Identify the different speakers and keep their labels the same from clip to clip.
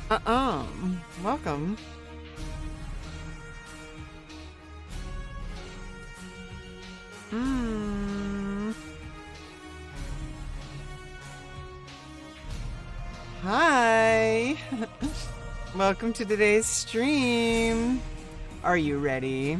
Speaker 1: Welcome. Hi. Welcome to today's stream. Are you ready?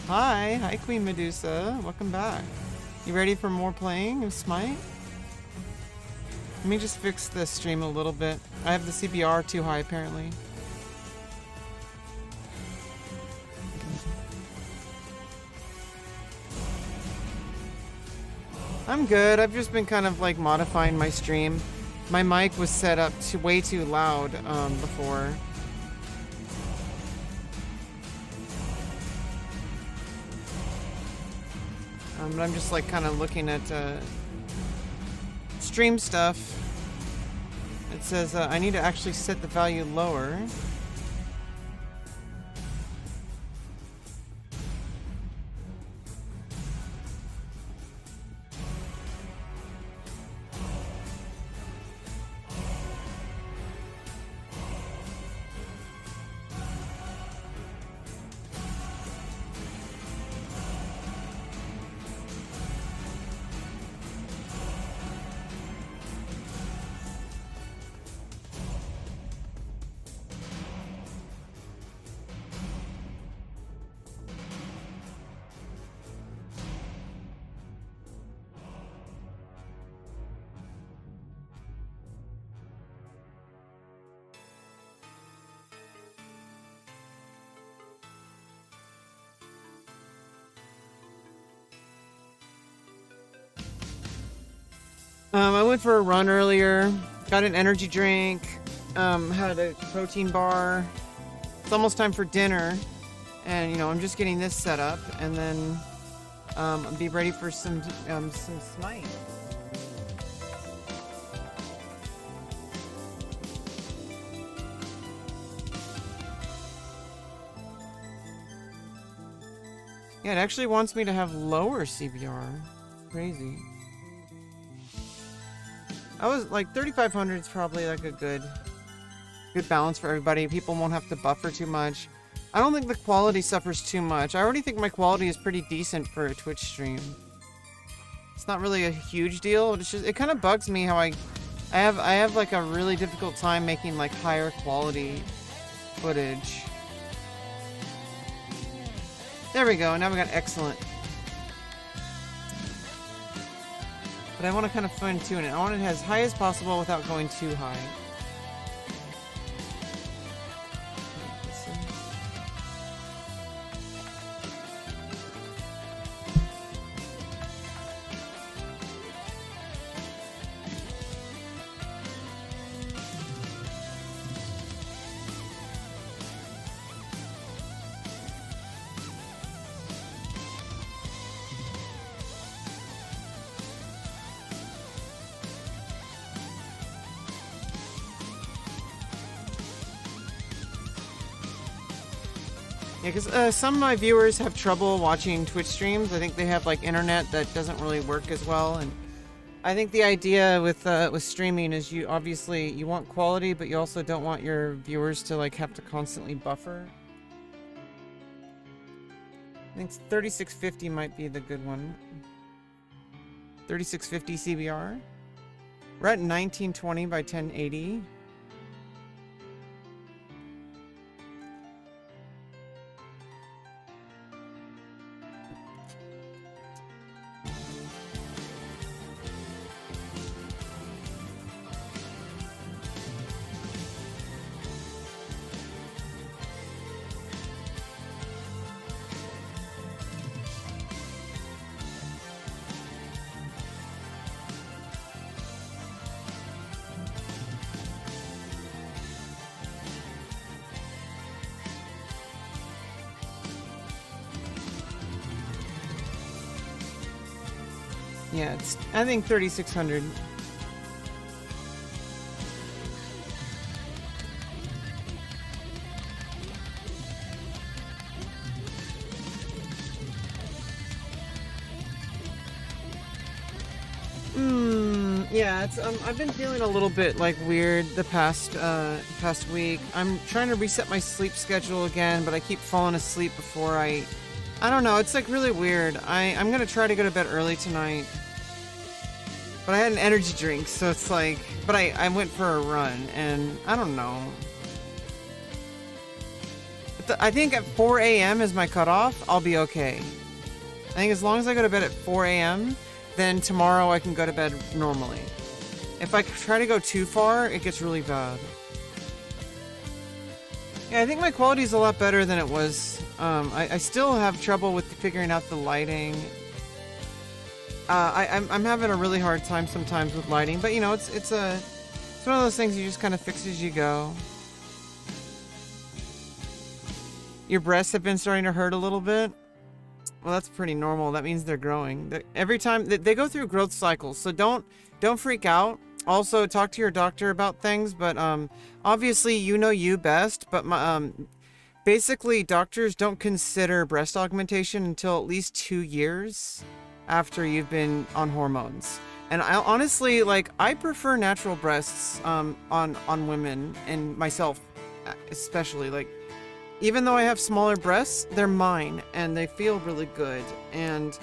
Speaker 1: Hi, Queen Medusa. Welcome back. You ready for more playing of Smite? Let me just fix the stream a little bit. I have the CBR too high, apparently. I'm good. I've just been kind of like modifying my stream. My mic was set up to way too loud before. But I'm just like kind of looking at stream stuff. It says I need to actually set the value lower. I went for a run earlier, got an energy drink, had a protein bar. It's almost time for dinner, and you know, I'm just getting this set up, and then I'll be ready for some smite. Yeah, it actually wants me to have lower CBR. Crazy. I was like 3,500 is probably like a good balance for everybody. People won't have to buffer too much. I don't think the quality suffers too much. I already think my quality is pretty decent for a Twitch stream. It's not really a huge deal. It's just, it kind of bugs me how I have like a really difficult time making like higher quality footage. There we go. Now we got excellent. But I want to kind of fine tune it. I want it as high as possible without going too high. Yeah, because some of my viewers have trouble watching Twitch streams. I think they have like internet that doesn't really work as well, and I think the idea with streaming is you obviously you want quality, but you also don't want your viewers to like have to constantly buffer. I think 3650 might be the good one. 3650 CBR. We're at 1920 by 1080. Yeah, it's, I think 3,600. Yeah, it's I've been feeling a little bit like weird the past week. I'm trying to reset my sleep schedule again, but I keep falling asleep before I don't know, it's like really weird. I'm gonna try to go to bed early tonight. But I had an energy drink, so it's like, but I went for a run and I don't know. I think at 4 a.m. is my cutoff, I'll be okay. I think as long as I go to bed at 4 a.m., then tomorrow I can go to bed normally. If I try to go too far, it gets really bad. Yeah, I think my quality is a lot better than it was. I still have trouble with figuring out the lighting. I'm having a really hard time sometimes with lighting, but you know, it's one of those things you just kind of fix as you go. Your breasts have been starting to hurt a little bit. Well, that's pretty normal. That means they're growing. Every time they go through growth cycles, so don't freak out. Also, talk to your doctor about things, but obviously you know you best. But basically, doctors don't consider breast augmentation until at least 2 years after you've been on hormones. And I honestly, like, I prefer natural breasts on women, and myself especially. Like, even though I have smaller breasts, they're mine, and they feel really good, and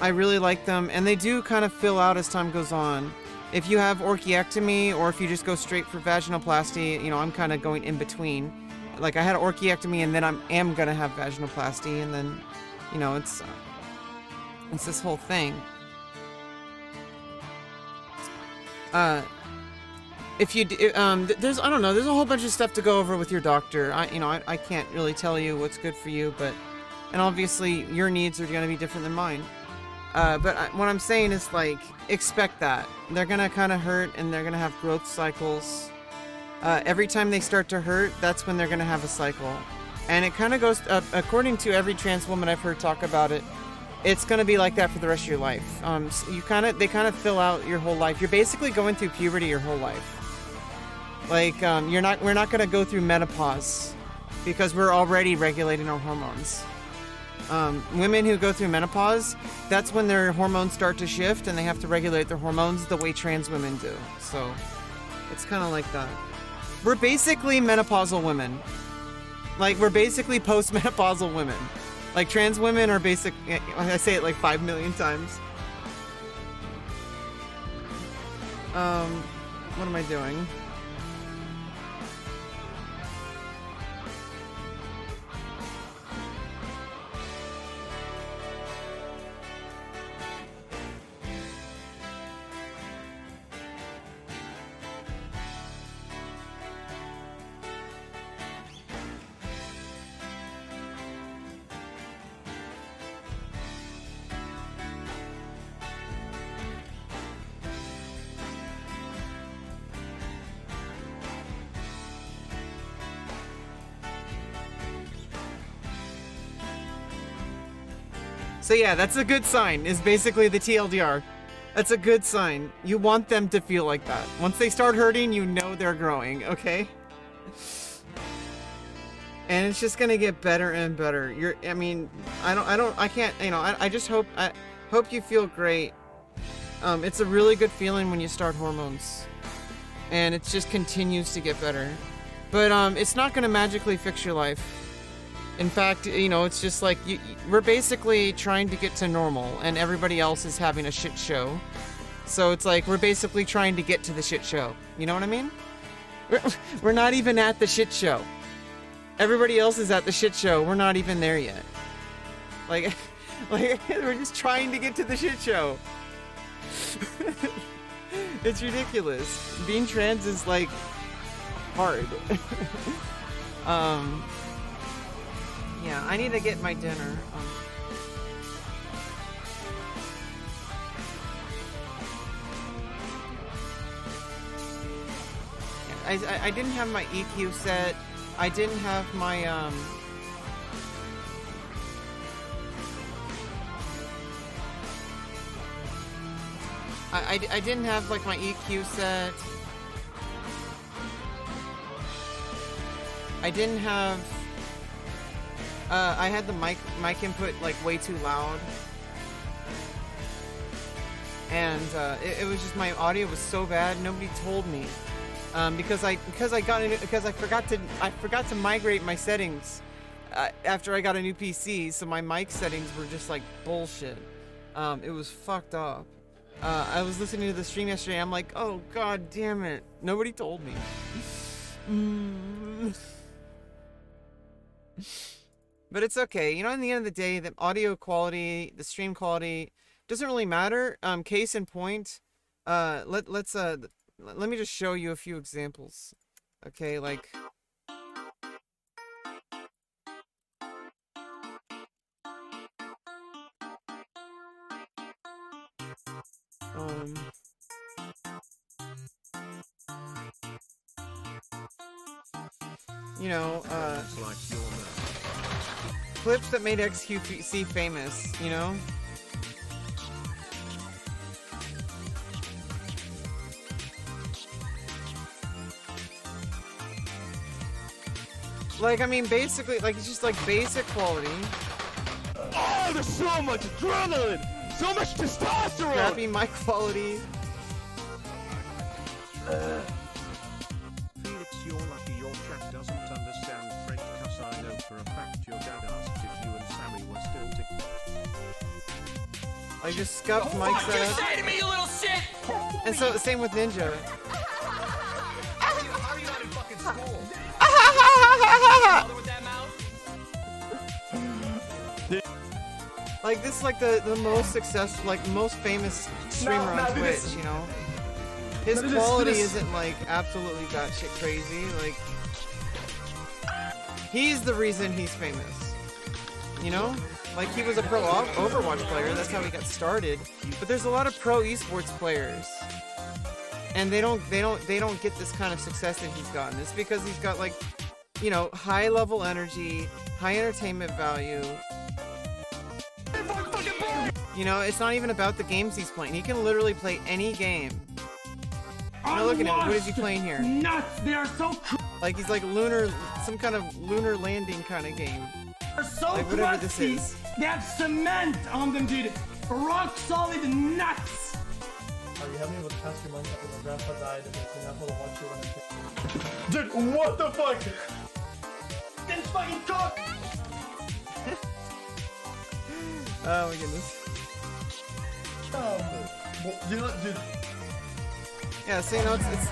Speaker 1: I really like them, and they do kind of fill out as time goes on. If you have orchiectomy, or if you just go straight for vaginoplasty, you know, I'm kind of going in between. Like, I had an orchiectomy, and then I am gonna have vaginoplasty, and then, you know, it's this whole thing. If you, there's, I don't know, there's a whole bunch of stuff to go over with your doctor. I can't really tell you what's good for you, but, and obviously your needs are going to be different than mine. But what I'm saying is, like, expect that. They're going to kind of hurt, and they're going to have growth cycles. Every time they start to hurt, that's when they're going to have a cycle. And it kind of goes, according to every trans woman I've heard talk about it, it's going to be like that for the rest of your life. So they kind of fill out your whole life. You're basically going through puberty your whole life. Like, we're not going to go through menopause because we're already regulating our hormones. Women who go through menopause, that's when their hormones start to shift and they have to regulate their hormones the way trans women do. So it's kind of like that. We're basically menopausal women. Like, we're basically post-menopausal women. Like, trans women are basic. I say it like 5 million times. What am I doing? So yeah, that's a good sign, is basically the TLDR. That's a good sign. You want them to feel like that. Once they start hurting, you know they're growing, okay? And it's just gonna get better and better. I can't, you know, I just hope you feel great. It's a really good feeling when you start hormones. And it just continues to get better. But it's not gonna magically fix your life. In fact, you know, it's just like, we're basically trying to get to normal, and everybody else is having a shit show. So it's like, we're basically trying to get to the shit show. You know what I mean? We're not even at the shit show. Everybody else is at the shit show. We're not even there yet. Like we're just trying to get to the shit show. It's ridiculous. Being trans is, like, hard. Yeah, I need to get my dinner. I didn't have my EQ set. I didn't have my I didn't have like my EQ set. I didn't have. I had the mic input like way too loud, and it was just my audio was so bad. Nobody told me because I forgot to migrate my settings after I got a new PC. So my mic settings were just like bullshit. It was fucked up. I was listening to the stream yesterday. I'm like, oh god damn it! Nobody told me. But it's okay. You know, in the end of the day, the audio quality, the stream quality doesn't really matter. Case in point, let me just show you a few examples. Okay, like you know, clips that made XQC famous, you know? Like, I mean, basically, like, it's just, like, basic quality.
Speaker 2: Oh, there's so much adrenaline! So much testosterone!
Speaker 1: Crappy mic quality.
Speaker 3: Felix, you're lucky your chat doesn't understand French, cause I know for a fact your dad asked if you and Sammy were still together.
Speaker 1: I just scuffed mic
Speaker 4: What you
Speaker 1: setup.
Speaker 4: say to me, you little shit?
Speaker 1: And so, same with Ninja.
Speaker 4: How are you not in fucking school? Mother with that mouth?
Speaker 1: Like, this is like the most successful, like, most famous streamer on Twitch, you know? His quality isn't, like, absolutely batshit crazy, like... He's the reason he's famous. You know? Like, he was a pro Overwatch player, that's how he got started. But there's a lot of pro esports players. And they don't get this kind of success that he's gotten. It's because he's got, like, you know, high level energy, high entertainment value. You know, it's not even about the games he's playing. He can literally play any game. Now look at him. What is he playing here?
Speaker 5: Nuts! They are so
Speaker 1: like he's like lunar, some kind of lunar landing kind of game.
Speaker 5: They're so
Speaker 1: like whatever this
Speaker 5: crusty.
Speaker 1: is.
Speaker 5: They have cement on them, dude. Rock solid nuts.
Speaker 6: Are you helping me with past few months after my grandpa died and it's enough to watch you when I Dude, what the fuck?
Speaker 5: Then fucking cook.
Speaker 1: Oh my goodness.
Speaker 6: You know, dude.
Speaker 1: Yeah, so you know, it's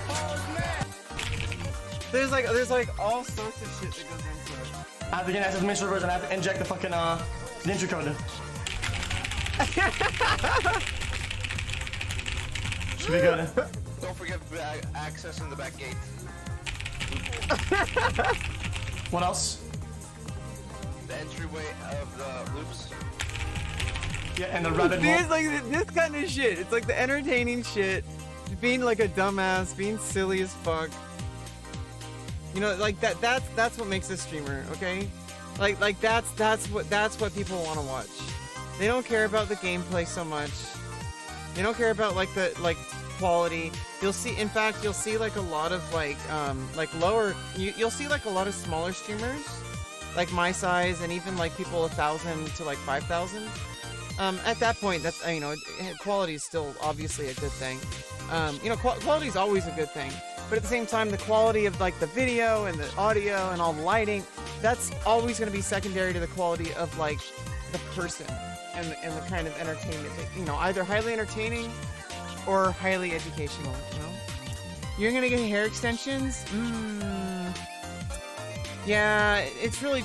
Speaker 1: there's like all sorts of shit that goes into it.
Speaker 5: I have to get access to servers and I have to inject the fucking ninja code. Should be good.
Speaker 2: Don't forget accessing the back gate.
Speaker 5: What else?
Speaker 2: The entryway of the loops.
Speaker 5: Yeah, and the rabbit hole.
Speaker 1: It's like this kind of shit. It's like the entertaining shit. Being like a dumbass, being silly as fuck. You know, like that's what makes a streamer, okay? Like that's what people want to watch. They don't care about the gameplay so much. They don't care about like the quality. You'll see, in fact, you'll see like a lot of like lower. You'll see like a lot of smaller streamers, like my size, and even like people 1,000 to like 5,000. At that point, that's you know, quality is still obviously a good thing. You know, quality is always a good thing. But at the same time, the quality of like the video and the audio and all the lighting, that's always going to be secondary to the quality of like the person and the kind of entertainment that, you know, either highly entertaining or highly educational, you know? You're going to get hair extensions? Yeah, it's really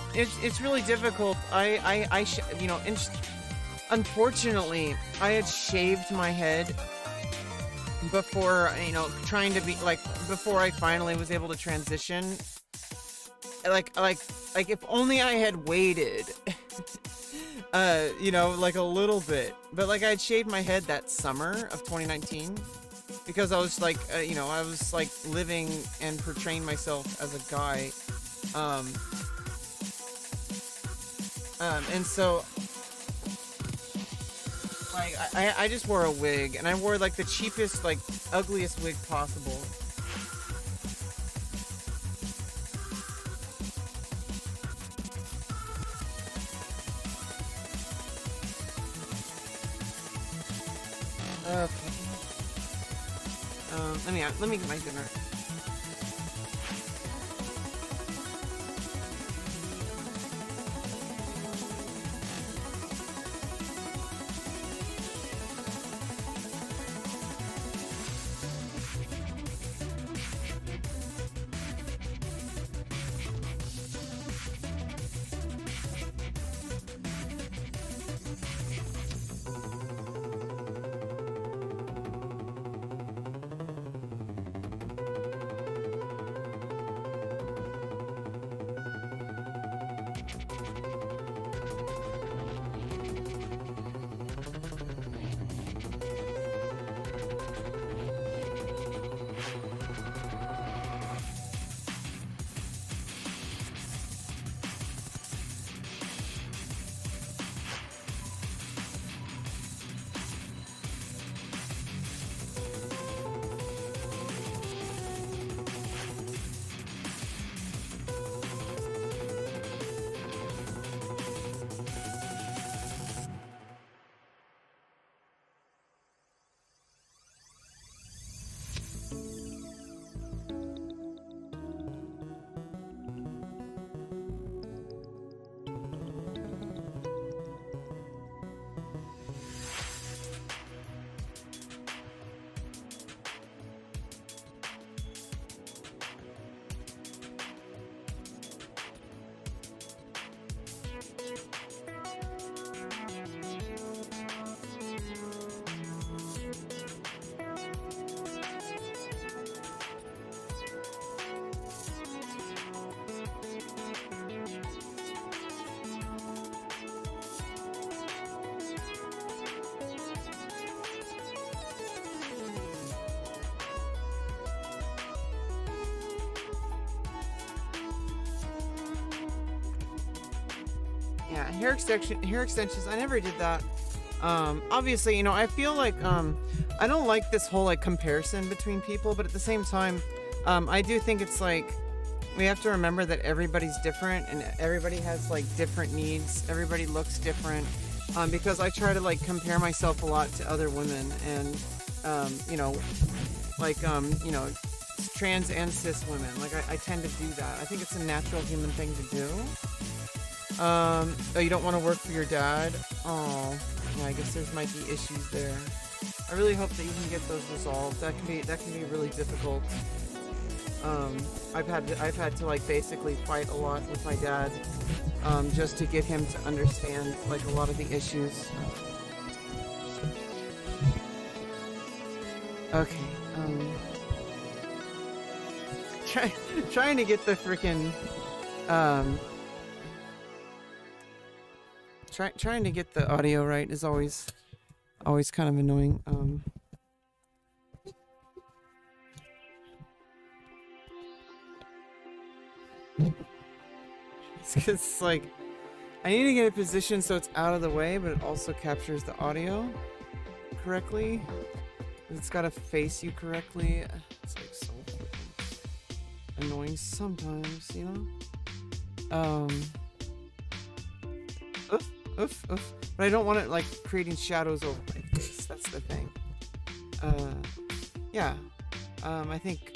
Speaker 1: difficult. You know, unfortunately, I had shaved my head before, you know, trying to be like, before I finally was able to transition. Like if only I had waited, you know, like a little bit. But like I had shaved my head that summer of 2019 because I was like, you know, I was like living and portraying myself as a guy. And so Like, I just wore a wig, and I wore, like, the cheapest, like, ugliest wig possible. Okay. Let me get my dinner. Yeah, hair extensions, I never did that. Obviously, you know, I feel like, I don't like this whole, like, comparison between people, but at the same time, I do think it's, like, we have to remember that everybody's different, and everybody has, like, different needs. Everybody looks different, because I try to, like, compare myself a lot to other women, and, you know, like, you know, trans and cis women. Like, I tend to do that. I think it's a natural human thing to do. Oh, you don't want to work for your dad? Oh, yeah, I guess there's might be issues there. I really hope that you can get those resolved. That can be really difficult. I've had to like basically fight a lot with my dad, just to get him to understand like a lot of the issues. Okay, trying to get the freaking, trying to get the audio right is always kind of annoying. It's like I need to get a position so it's out of the way, but it also captures the audio correctly. It's got to face you correctly. It's like so annoying sometimes, you know. But I don't want it like creating shadows over my face. That's the thing. Yeah. I think.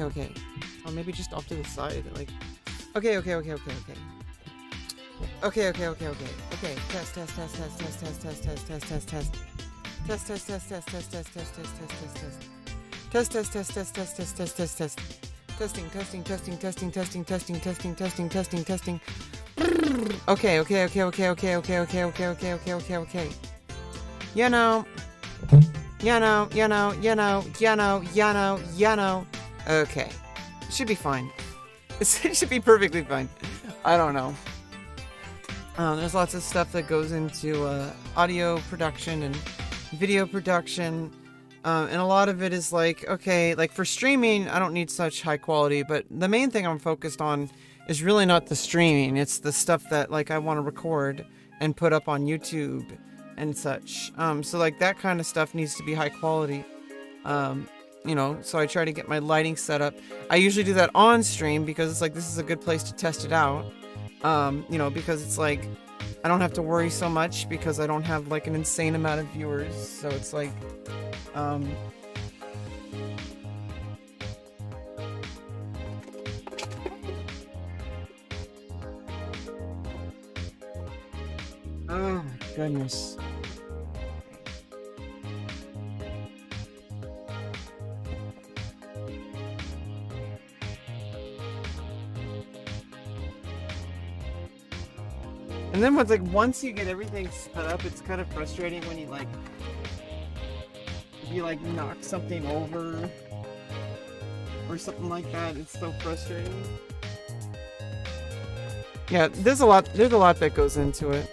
Speaker 1: Okay. Or maybe just off to the side, like. Okay. Okay. Test. Testing. Okay. You know. You know. Okay. Should be fine. It should be perfectly fine. I don't know. There's lots of stuff that goes into audio production and video production. And a lot of it is like, okay, like for streaming, I don't need such high quality, but the main thing I'm focused on is really not the streaming. It's the stuff that like I want to record and put up on YouTube and such. So like that kind of stuff needs to be high quality. You know, so I try to get my lighting set up. I usually do that on stream because it's like, this is a good place to test it out. You know, because it's like, I don't have to worry so much because I don't have like an insane amount of viewers. So it's like, oh my goodness. And then once you get everything set up, it's kind of frustrating when you knock something over or something like that. It's so frustrating. Yeah, there's a lot that goes into it.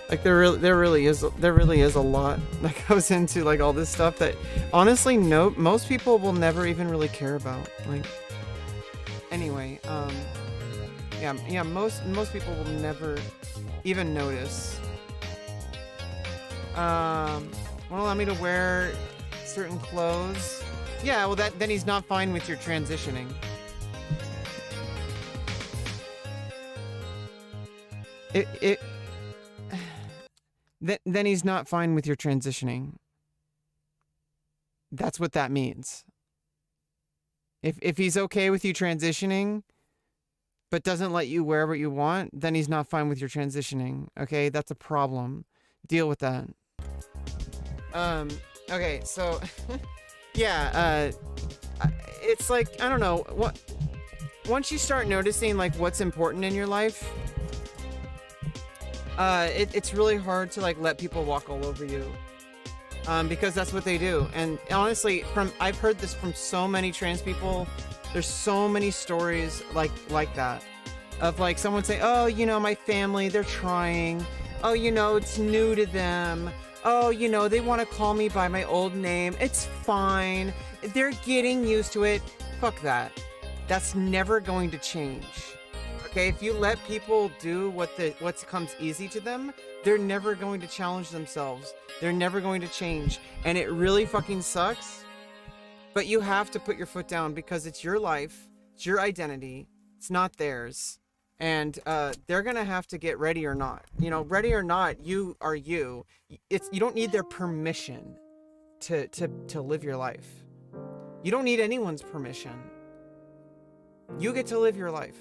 Speaker 1: Like there really is a lot that goes into like all this stuff that honestly most people will never even really care about. Like anyway, yeah, most people will never even notice. Won't allow me to wear certain clothes. Yeah, well then he's not fine with your transitioning. Then he's not fine with your transitioning. That's what that means. If he's okay with you transitioning, but doesn't let you wear what you want, then he's not fine with your transitioning. Okay, that's a problem. Deal with that. Okay, so yeah, it's like, I don't know, once you start noticing like what's important in your life, it's really hard to like let people walk all over you, because that's what they do. And honestly, I've heard this from so many trans people. There's so many stories like that, of like someone say, oh, you know, my family, they're trying. Oh, you know, it's new to them. Oh, you know, they want to call me by my old name. It's fine. They're getting used to it. Fuck that. That's never going to change. Okay, if you let people do what comes easy to them, they're never going to challenge themselves. They're never going to change. And it really fucking sucks. But you have to put your foot down because it's your life. It's your identity. It's not theirs. And they're gonna have to get ready or not. You know, ready or not, you are you. You don't need their permission to live your life. You don't need anyone's permission. You get to live your life.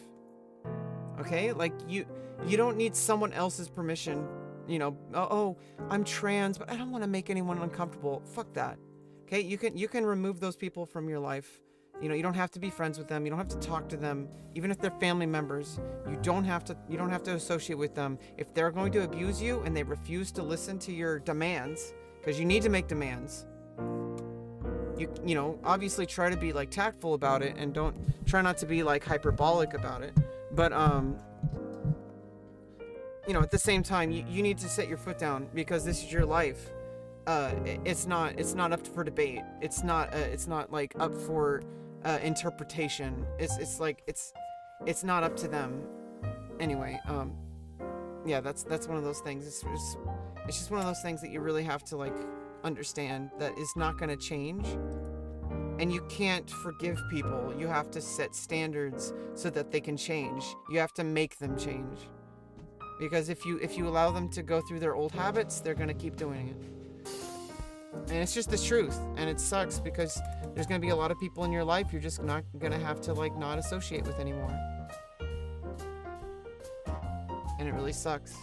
Speaker 1: Okay? Like you don't need someone else's permission. You know, oh, I'm trans, but I don't want to make anyone uncomfortable. Fuck that. Okay? You can remove those people from your life. You know, you don't have to be friends with them. You don't have to talk to them, even if they're family members. You don't have to associate with them. If they're going to abuse you and they refuse to listen to your demands, because you need to make demands. You know, obviously try to be like tactful about it and try not to be like hyperbolic about it. But you know, at the same time, you need to set your foot down because this is your life. It's not up for debate. It's not like up for interpretation. It's not up to them. Anyway, yeah, that's one of those things. It's just one of those things that you really have to like understand that is not going to change. And you can't forgive people. You have to set standards so that they can change. You have to make them change. Because if you allow them to go through their old habits, they're going to keep doing it. And it's just the truth, and it sucks because there's gonna be a lot of people in your life you're just not gonna have to like not associate with anymore, and it really sucks.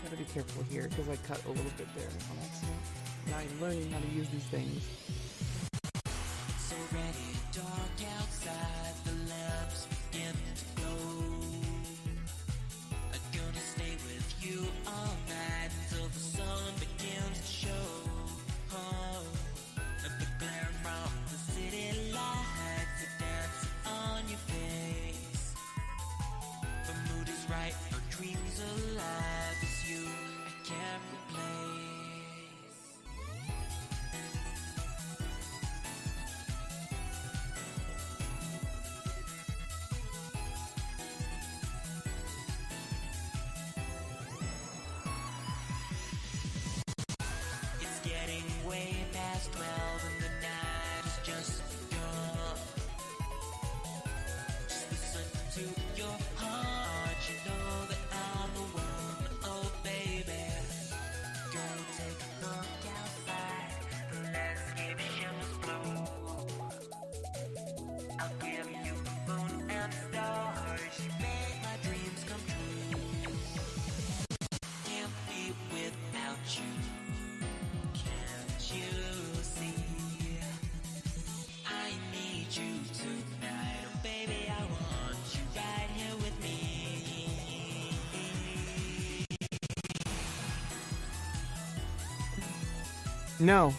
Speaker 1: Gotta be careful here because I cut a little bit there on accident. Now I'm learning how to use these things.
Speaker 7: It's already dark outside, the lamps begin to glow. I'm gonna stay with you all night until the sun begins to show. Oh, the glare from the city lights are dancing on your face. The mood is right, our dreams alive. It's you I can't replace. It's getting way past 12 and the night has just begun. Just listen to your heart, you know that I'm the one. Oh baby, go take a look outside, the landscape shimmers blue. I'll give you the moon and stars, you make my dreams come true. Can't be without you. Can't you see? I need you tonight, oh baby, I want you right here with me.
Speaker 1: No.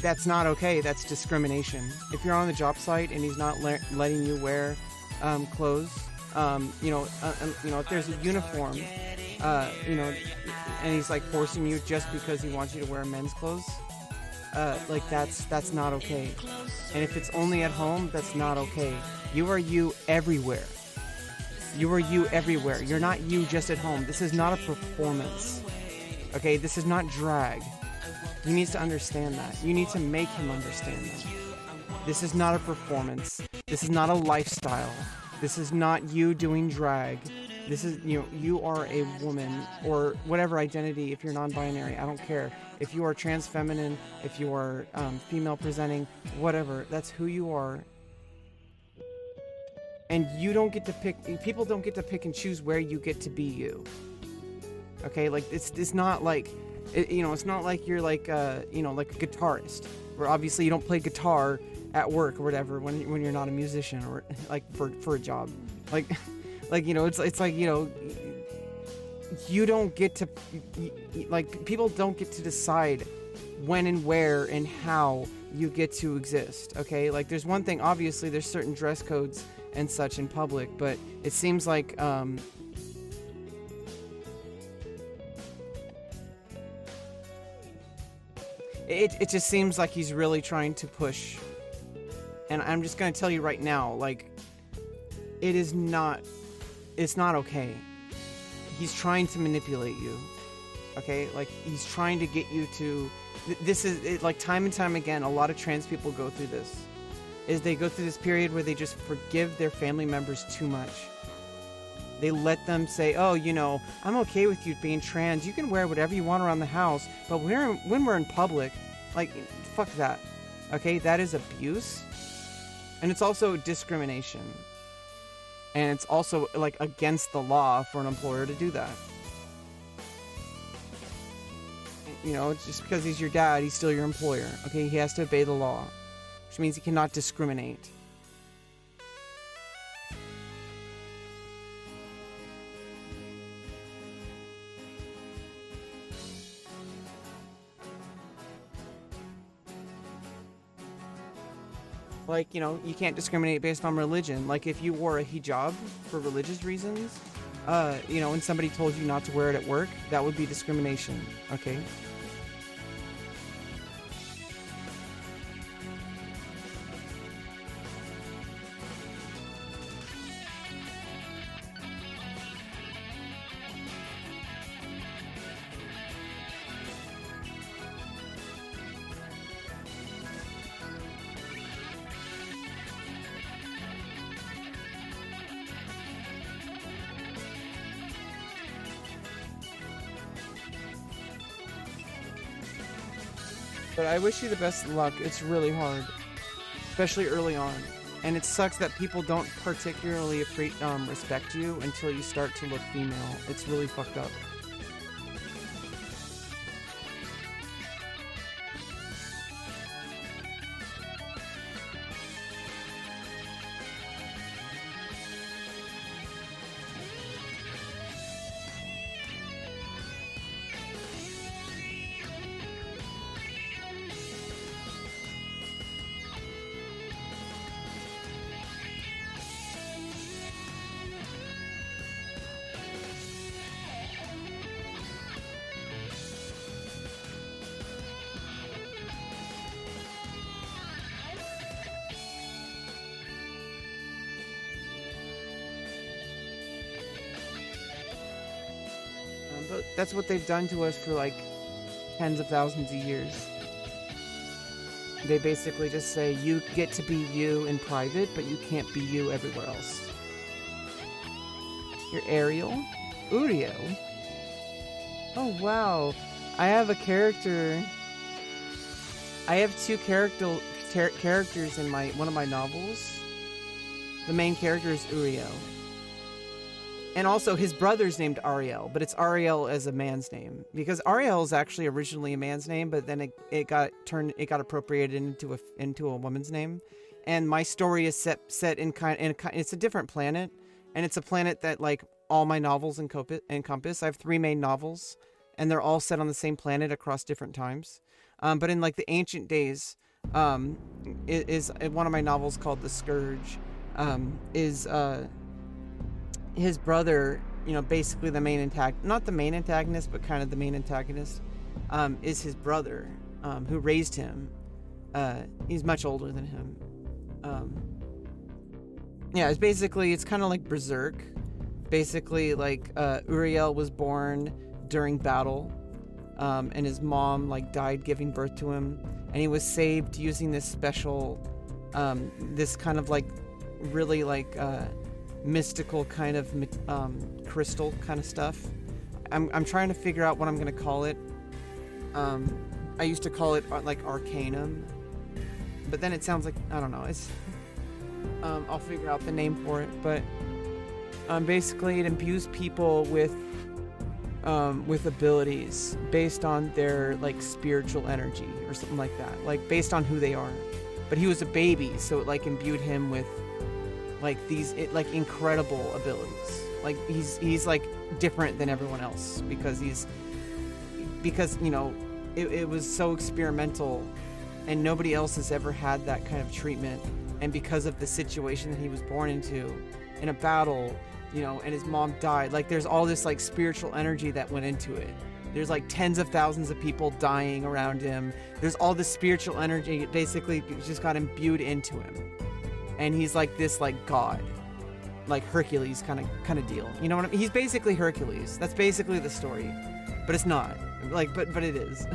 Speaker 1: That's not okay. That's discrimination. If you're on the job site and he's not letting you wear clothes, if there's a uniform, and he's like forcing you just because he wants you to wear men's clothes, like that's not okay. And if it's only at home, that's not okay. You are you everywhere. You are you everywhere. You're not you just at home. This is not a performance. Okay, this is not drag. He needs to understand that. You need to make him understand that. This is not a performance. This is not a lifestyle. This is not you doing drag. This is, you are a woman or whatever identity. If you're non-binary, I don't care. If you are trans feminine, if you are female presenting, whatever, that's who you are. And you don't get to pick, people don't get to pick and choose where you get to be you. Okay, like it's not like, it's not like you're like, like a guitarist, where obviously you don't play guitar at work or whatever when you're not a musician or like for a job. Like, it's like, you don't get to, like, people don't get to decide when and where and how you get to exist. Okay, like there's one thing, obviously there's certain dress codes and such in public, but it seems like, It just seems like he's really trying to push, and I'm just gonna tell you right now, like, it's not okay. He's trying to manipulate you, okay? Like, he's trying to get you to, this is, like, time and time again, a lot of trans people go through this, is they go through this period where they just forgive their family members too much. They let them say, oh, I'm okay with you being trans. You can wear whatever you want around the house. But when we're in public, like, fuck that. Okay? That is abuse. And it's also discrimination. And it's also, like, against the law for an employer to do that. Just because he's your dad, he's still your employer. Okay? He has to obey the law. Which means he cannot discriminate. Like, you can't discriminate based on religion. Like, if you wore a hijab for religious reasons, and somebody told you not to wear it at work, that would be discrimination, okay? But I wish you the best of luck. It's really hard, especially early on. And it sucks that people don't particularly respect you until you start to look female. It's really fucked up. But that's what they've done to us for like tens of thousands of years. They basically just say you get to be you in private, but you can't be you everywhere else. You're Ariel? Uriel? Oh wow. I have a character. I have two characters in one of my novels. The main character is Uriel. And also, his brother's named Ariel, but it's Ariel as a man's name because Ariel is actually originally a man's name, but then it got appropriated into a woman's name. And my story is set in it's a different planet, and it's a planet that like all my novels encompass. I have 3 main novels, and they're all set on the same planet across different times. But in like the ancient days, is one of my novels called The Scourge, his brother, you know, basically the main not the main antagonist, but kind of the main antagonist, is his brother, who raised him. He's much older than him. Yeah, it's kind of like Berserk. Basically, like, Uriel was born during battle, and his mom, like, died giving birth to him, and he was saved using this special, this kind of, like, really, like, mystical kind of crystal kind of stuff. I'm trying to figure out what I'm gonna call it. I used to call it like Arcanum, but then it sounds like, I don't know, it's I'll figure out the name for it. But basically it imbues people with abilities based on their like spiritual energy or something like that, like based on who they are. But he was a baby, so it like imbued him with like these like incredible abilities. Like he's like different than everyone else because you know it was so experimental and nobody else has ever had that kind of treatment, and because of the situation that he was born into in a battle, you know, and his mom died, like there's all this like spiritual energy that went into it. There's like tens of thousands of people dying around him. There's all this spiritual energy basically just got imbued into him. And he's like this like god, like Hercules kind of deal. You know what I mean? He's basically Hercules. That's basically the story, but it's not. Like, but it is.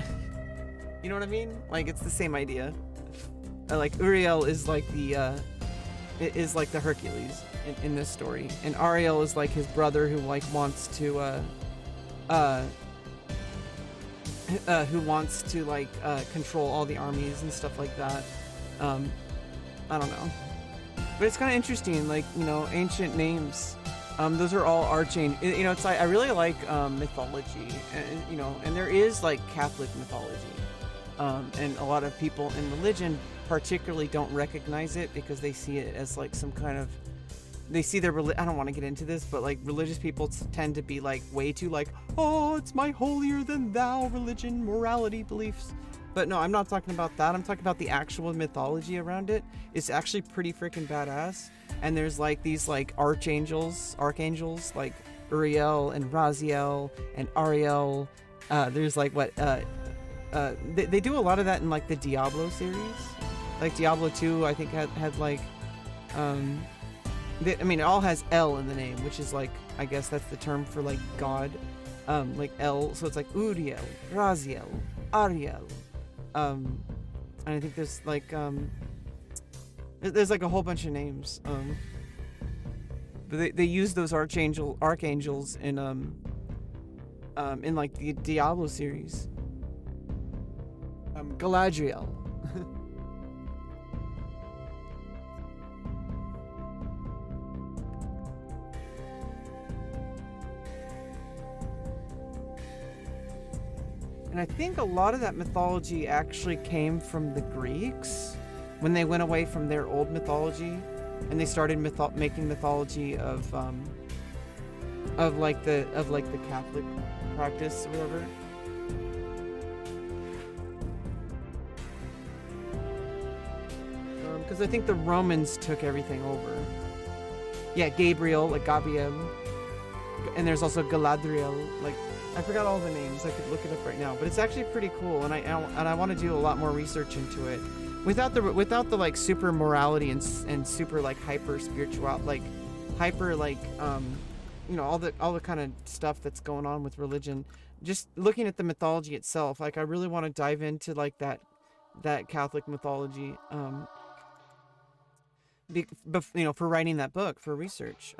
Speaker 1: You know what I mean? Like it's the same idea. Like Uriel is like the Hercules in this story, and Ariel is like his brother who like wants to control all the armies and stuff like that. I don't know. But it's kind of interesting, like, you know, ancient names. Those are all archangels. You know, it's like, I really like mythology, and, you know, and there is like Catholic mythology. And a lot of people in religion particularly don't recognize it because they see it as like some kind of, they see their I don't want to get into this, but like religious people tend to be like way too like, oh, it's my holier than thou religion, morality, beliefs. But no, I'm not talking about that. I'm talking about the actual mythology around it. It's actually pretty freaking badass. And there's like these like archangels like Uriel and Raziel and Ariel. There's like what they do a lot of that in like the Diablo series. Like Diablo 2, I think had like I mean, it all has L in the name, which is like, I guess that's the term for like God. Like L, so it's like Uriel, Raziel, Ariel. And I think there's like there's like a whole bunch of names. But they use those archangels in like the Diablo series. Galadriel. And I think a lot of that mythology actually came from the Greeks when they went away from their old mythology and they started making mythology of like the Catholic practice or whatever. Because I think the Romans took everything over. Yeah, Gabriel, like Gabriel, and there's also Galadriel. Like, I forgot all the names. I could look it up right now, but it's actually pretty cool, and I want to do a lot more research into it, without the like super morality and super like hyper spiritual, like hyper like you know, all the kind of stuff that's going on with religion. Just looking at the mythology itself, like I really want to dive into like that Catholic mythology. You know, for writing that book for research.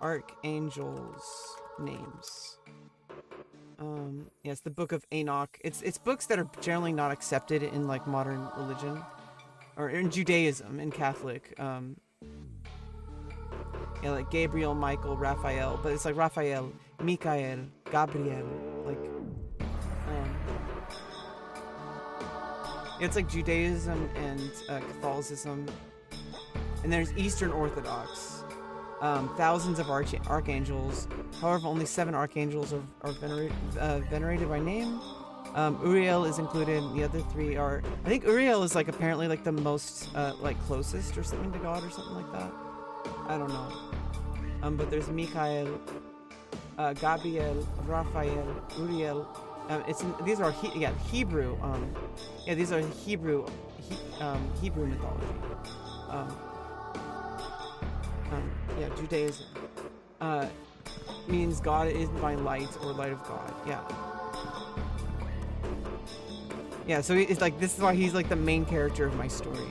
Speaker 1: Archangels names. Yeah, it's the Book of Enoch. It's books that are generally not accepted in like modern religion or in Judaism, in Catholic. Yeah, like Gabriel, Michael, Raphael, but it's like Raphael, Michael, Gabriel, like it's like Judaism and Catholicism. And there's Eastern Orthodox. Thousands of archangels. However, only 7 archangels are venerated by name. Uriel is included. The other 3 are... I think Uriel is like apparently like the most like closest or something to God or something like that. I don't know. But there's Michael, Gabriel, Raphael, Uriel. These are Hebrew. These are Hebrew mythology. Judaism means God is my light or light of God. Yeah, so it's like, this is why he's like the main character of my story.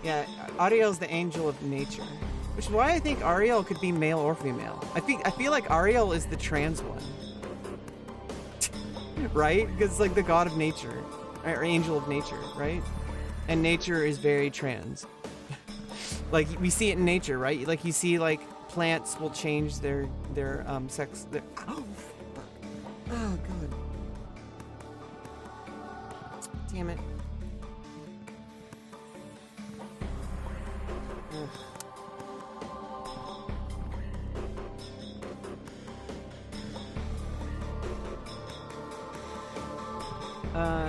Speaker 1: Yeah, Ariel's the angel of nature, which is why I think Ariel could be male or female. I feel like Ariel is the trans one, right? Because it's like the god of nature, or angel of nature, right? And nature is very trans. Like we see it in nature, right? Like you see like plants will change their sex. Oh god, damn it.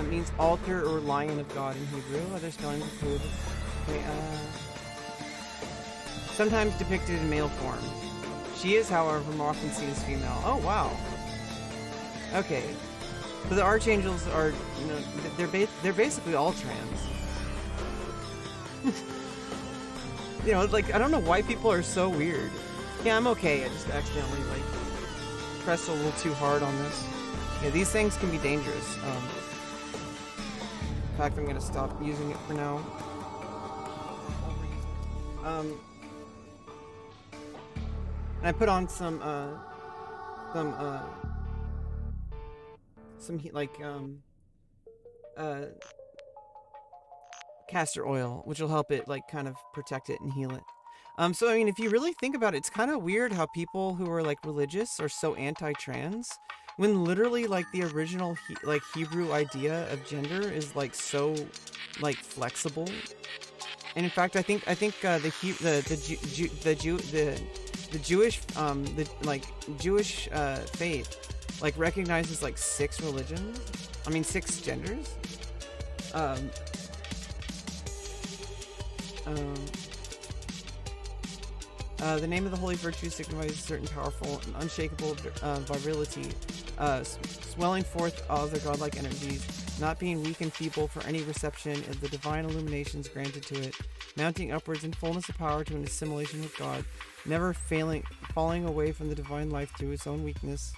Speaker 1: Means altar or lion of God in Hebrew. Other spellings include sometimes depicted in male form. She is, however, more often seen as female. Oh wow. Okay, so the archangels are, you know, they're basically all trans. You know, like I don't know why people are so weird. Yeah, I'm okay. I just accidentally like pressed a little too hard on this. Yeah, these things can be dangerous. In fact, I'm gonna stop using it for now. And I put on some castor oil, which will help it like kind of protect it and heal it. So I mean, if you really think about it, it's kind of weird how people who are like religious are so anti-trans, when literally like the original Hebrew idea of gender is like so like flexible. And in fact, I think the Jewish faith like recognizes like 6 religions. I mean 6 genders. The name of the holy virtue signifies a certain powerful and unshakable virility, swelling forth other godlike energies, not being weak and feeble for any reception of the divine illuminations granted to it, mounting upwards in fullness of power to an assimilation with God, never falling away from the divine life through its own weakness,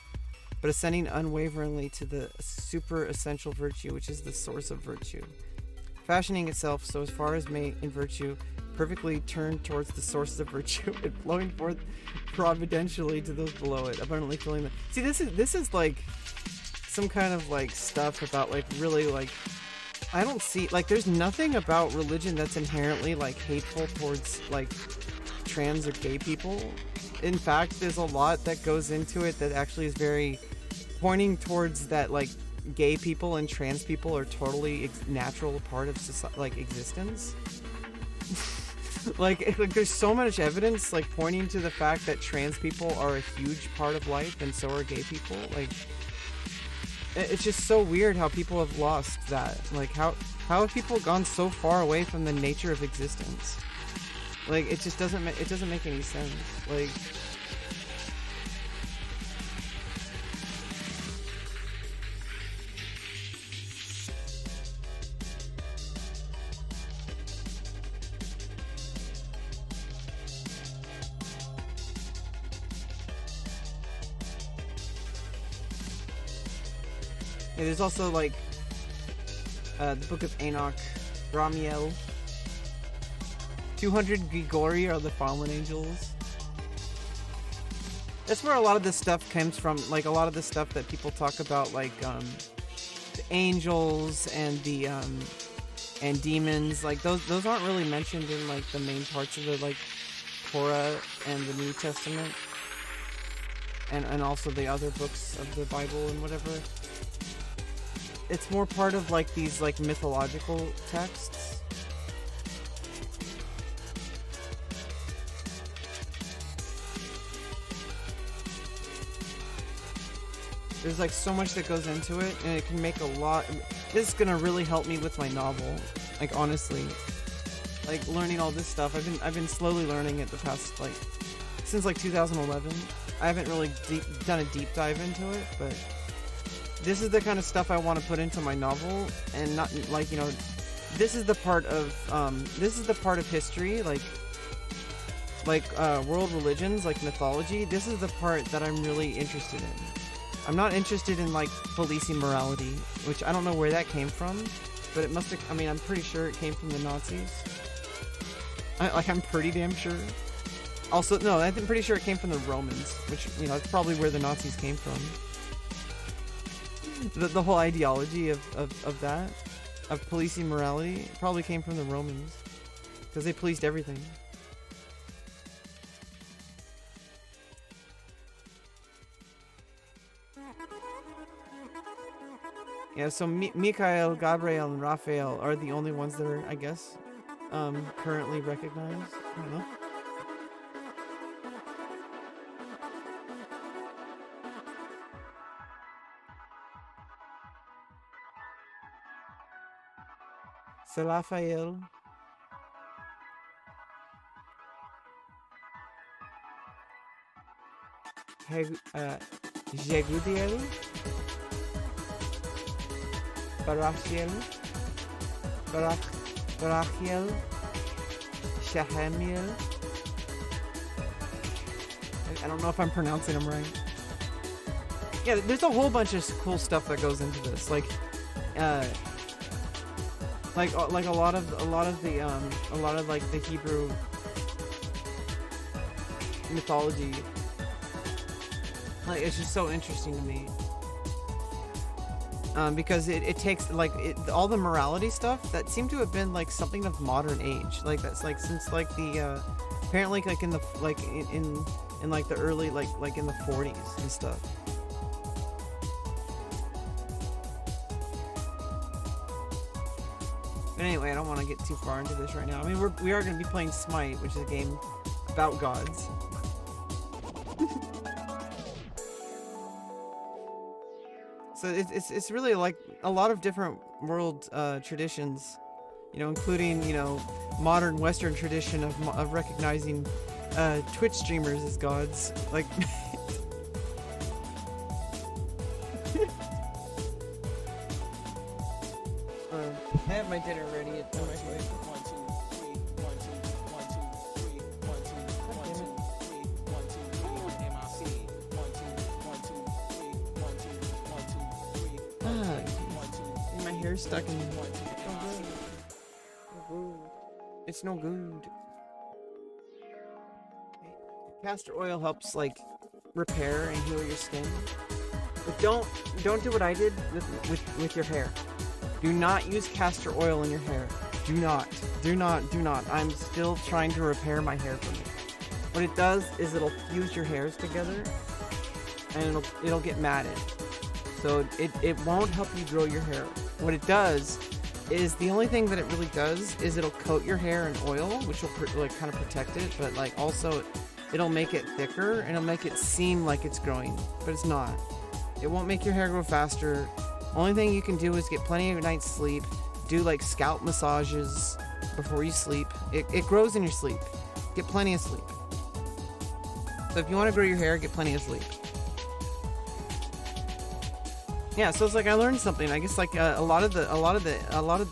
Speaker 1: but ascending unwaveringly to the super essential virtue, which is the source of virtue. fashioning itself so as far as may in virtue perfectly turn towards the sources of virtue and flowing forth providentially to those below it, abundantly filling them. See, this is like some kind of like stuff about like really like, I don't see, like, there's nothing about religion that's inherently like hateful towards like trans or gay people. In fact, there's a lot that goes into it that actually is very pointing towards that, like, gay people and trans people are totally natural part of society, like existence. like there's so much evidence like pointing to the fact that trans people are a huge part of life and so are gay people. Like, it's just so weird how people have lost that. Like, how have people gone so far away from the nature of existence? Like, it just doesn't make any sense. Like, yeah, there's also like the Book of Enoch, Ramiel, 200 Grigori are the fallen angels. That's where a lot of this stuff comes from. Like, a lot of the stuff that people talk about, like the angels and the and demons, like those aren't really mentioned in like the main parts of the like Torah and the New Testament, and also the other books of the Bible and whatever. It's more part of like these like mythological texts. There's like so much that goes into it, and it can make a lot. This is gonna really help me with my novel. Like, honestly, like learning all this stuff. I've been slowly learning it the past like since like 2011. I haven't really done a deep dive into it, but this is the kind of stuff I want to put into my novel, and not like, you know, this is the part of history, like world religions, like mythology. This is the part that I'm really interested in. I'm not interested in like policing morality, which I don't know where that came from, but it must have, I mean, I'm pretty sure it came from the Nazis. I'm pretty damn sure. Also, no, I'm pretty sure it came from the Romans, which, you know, it's probably where the Nazis came from. The whole ideology of that, of policing morality, probably came from the Romans, because they policed everything. Yeah, so Michael, Gabriel, and Raphael are the only ones that are, I guess, currently recognized. I don't know. Salafael. Jegudiel. Barachiel. Barachiel. Shahamiel. I don't know if I'm pronouncing them right. Yeah, there's a whole bunch of cool stuff that goes into this. Like a lot of like the Hebrew mythology. Like, it's just so interesting to me. Because it takes like all the morality stuff that seemed to have been like something of modern age. Like, that's like since like the apparently like in the like in like the early like in the 40s and stuff. But anyway, I don't want to get too far into this right now. I mean, we are going to be playing Smite, which is a game about gods. So it's really like a lot of different world traditions, you know, including, you know, modern Western tradition of recognizing Twitch streamers as gods. Like, I have my dinner ready. It's on my way. My hair's stuck in. It's no good. Castor oil helps like repair and heal your skin. But don't do what I did with your hair. Do not use castor oil in your hair. Do not. I'm still trying to repair my hair from it. What it does is it'll fuse your hairs together and it'll get matted. So it won't help you grow your hair. What it does is, the only thing that it really does is it'll coat your hair in oil, which will like kind of protect it, but like also it'll make it thicker and it'll make it seem like it's growing, but it's not. It won't make your hair grow faster. Only thing you can do is get plenty of night's sleep, do like scalp massages before you sleep. It grows in your sleep. Get plenty of sleep. So if you want to grow your hair, get plenty of sleep. Yeah, so it's like I learned something. I guess like a lot of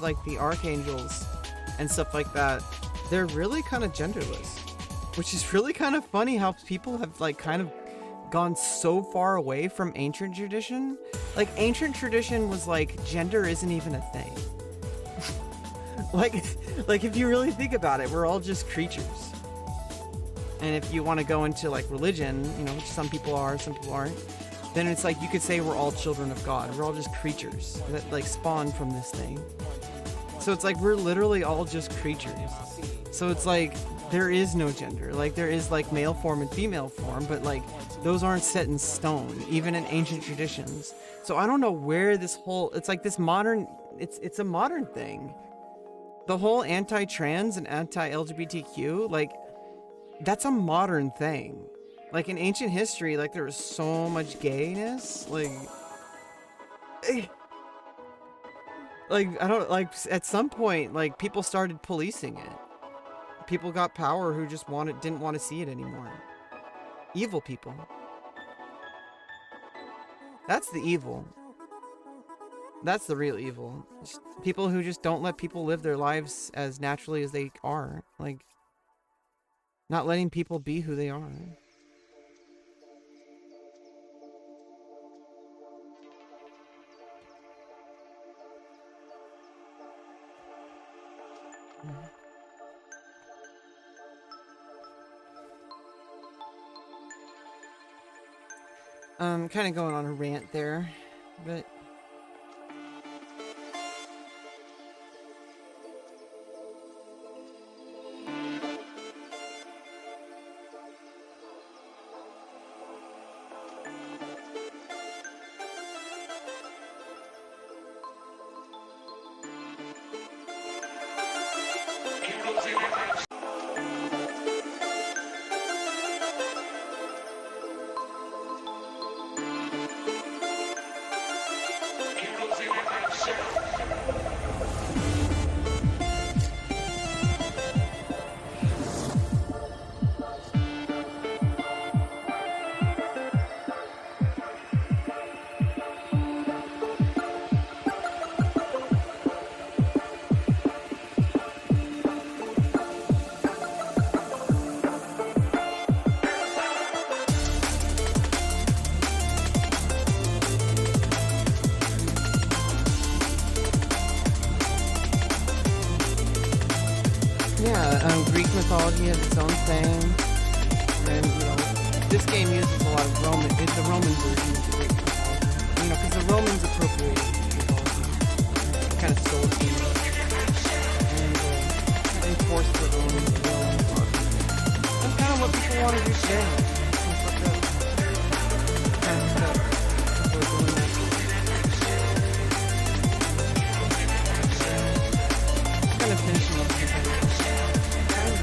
Speaker 1: like the archangels and stuff like that, they're really kind of genderless, which is really kind of funny how people have like kind of gone so far away from ancient tradition. Like ancient tradition was like gender isn't even a thing. like if you really think about it, we're all just creatures. And if you want to go into like religion, you know, which some people are, some people aren't, then it's like you could say we're all children of God. We're all just creatures that like spawn from this thing. So it's like we're literally all just creatures. So it's like there is no gender. Like there is like male form and female form, but like those aren't set in stone, even in ancient traditions. So I don't know where this whole, it's like this modern, it's a modern thing. The whole anti-trans and anti-LGBTQ, like that's a modern thing. Like in ancient history, like there was so much gayness, like I don't, like at some point, like people started policing it. People got power who just didn't want to see it anymore. Evil people. That's the evil. That's the real evil. Just people who just don't let people live their lives as naturally as they are. Like, not letting people be who they are. Kind of going on a rant there, but Greek mythology has its own thing, and you know, this game uses a lot of Roman. It's a Roman version of the Greek mythology, you know, because the Romans appropriated mythology, kind of stole it from them, and enforced their own mythology. That's kind of what people want to do today. Kind of stuff. People are doing that. Kind of finishing up some kind of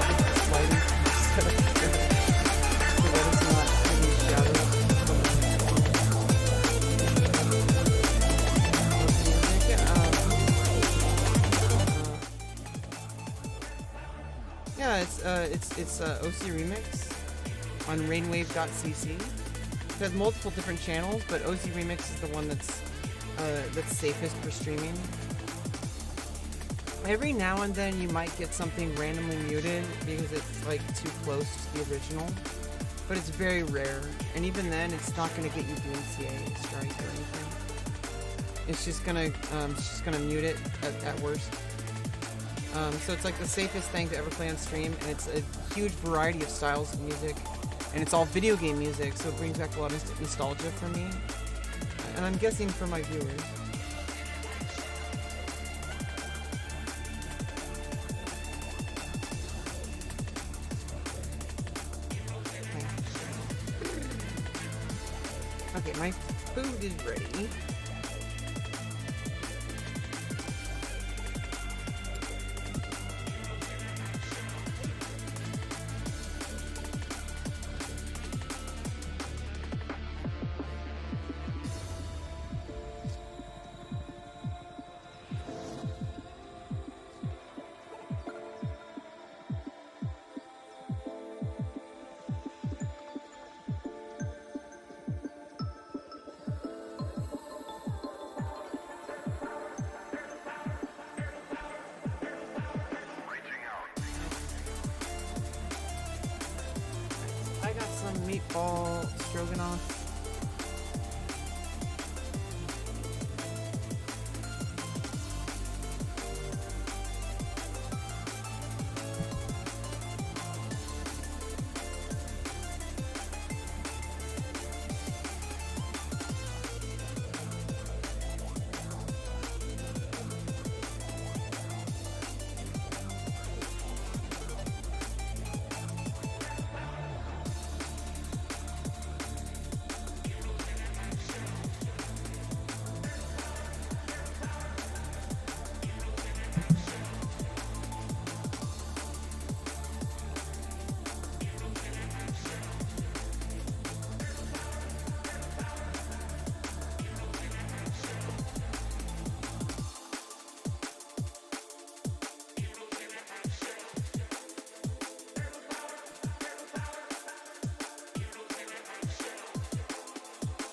Speaker 1: it's OC Remix on rainwave.cc. It has multiple different channels, but OC Remix is the one that's safest for streaming. Every now and then you might get something randomly muted because it's like too close to the original, but it's very rare, and even then it's not going to get you DMCA strike or anything. It's just gonna mute it at worst. So it's like the safest thing to ever play on stream, and it's a huge variety of styles of music, and it's all video game music, so it brings back a lot of nostalgia for me, and I'm guessing for my viewers. Okay, my food is ready. I got some meatball stroganoff.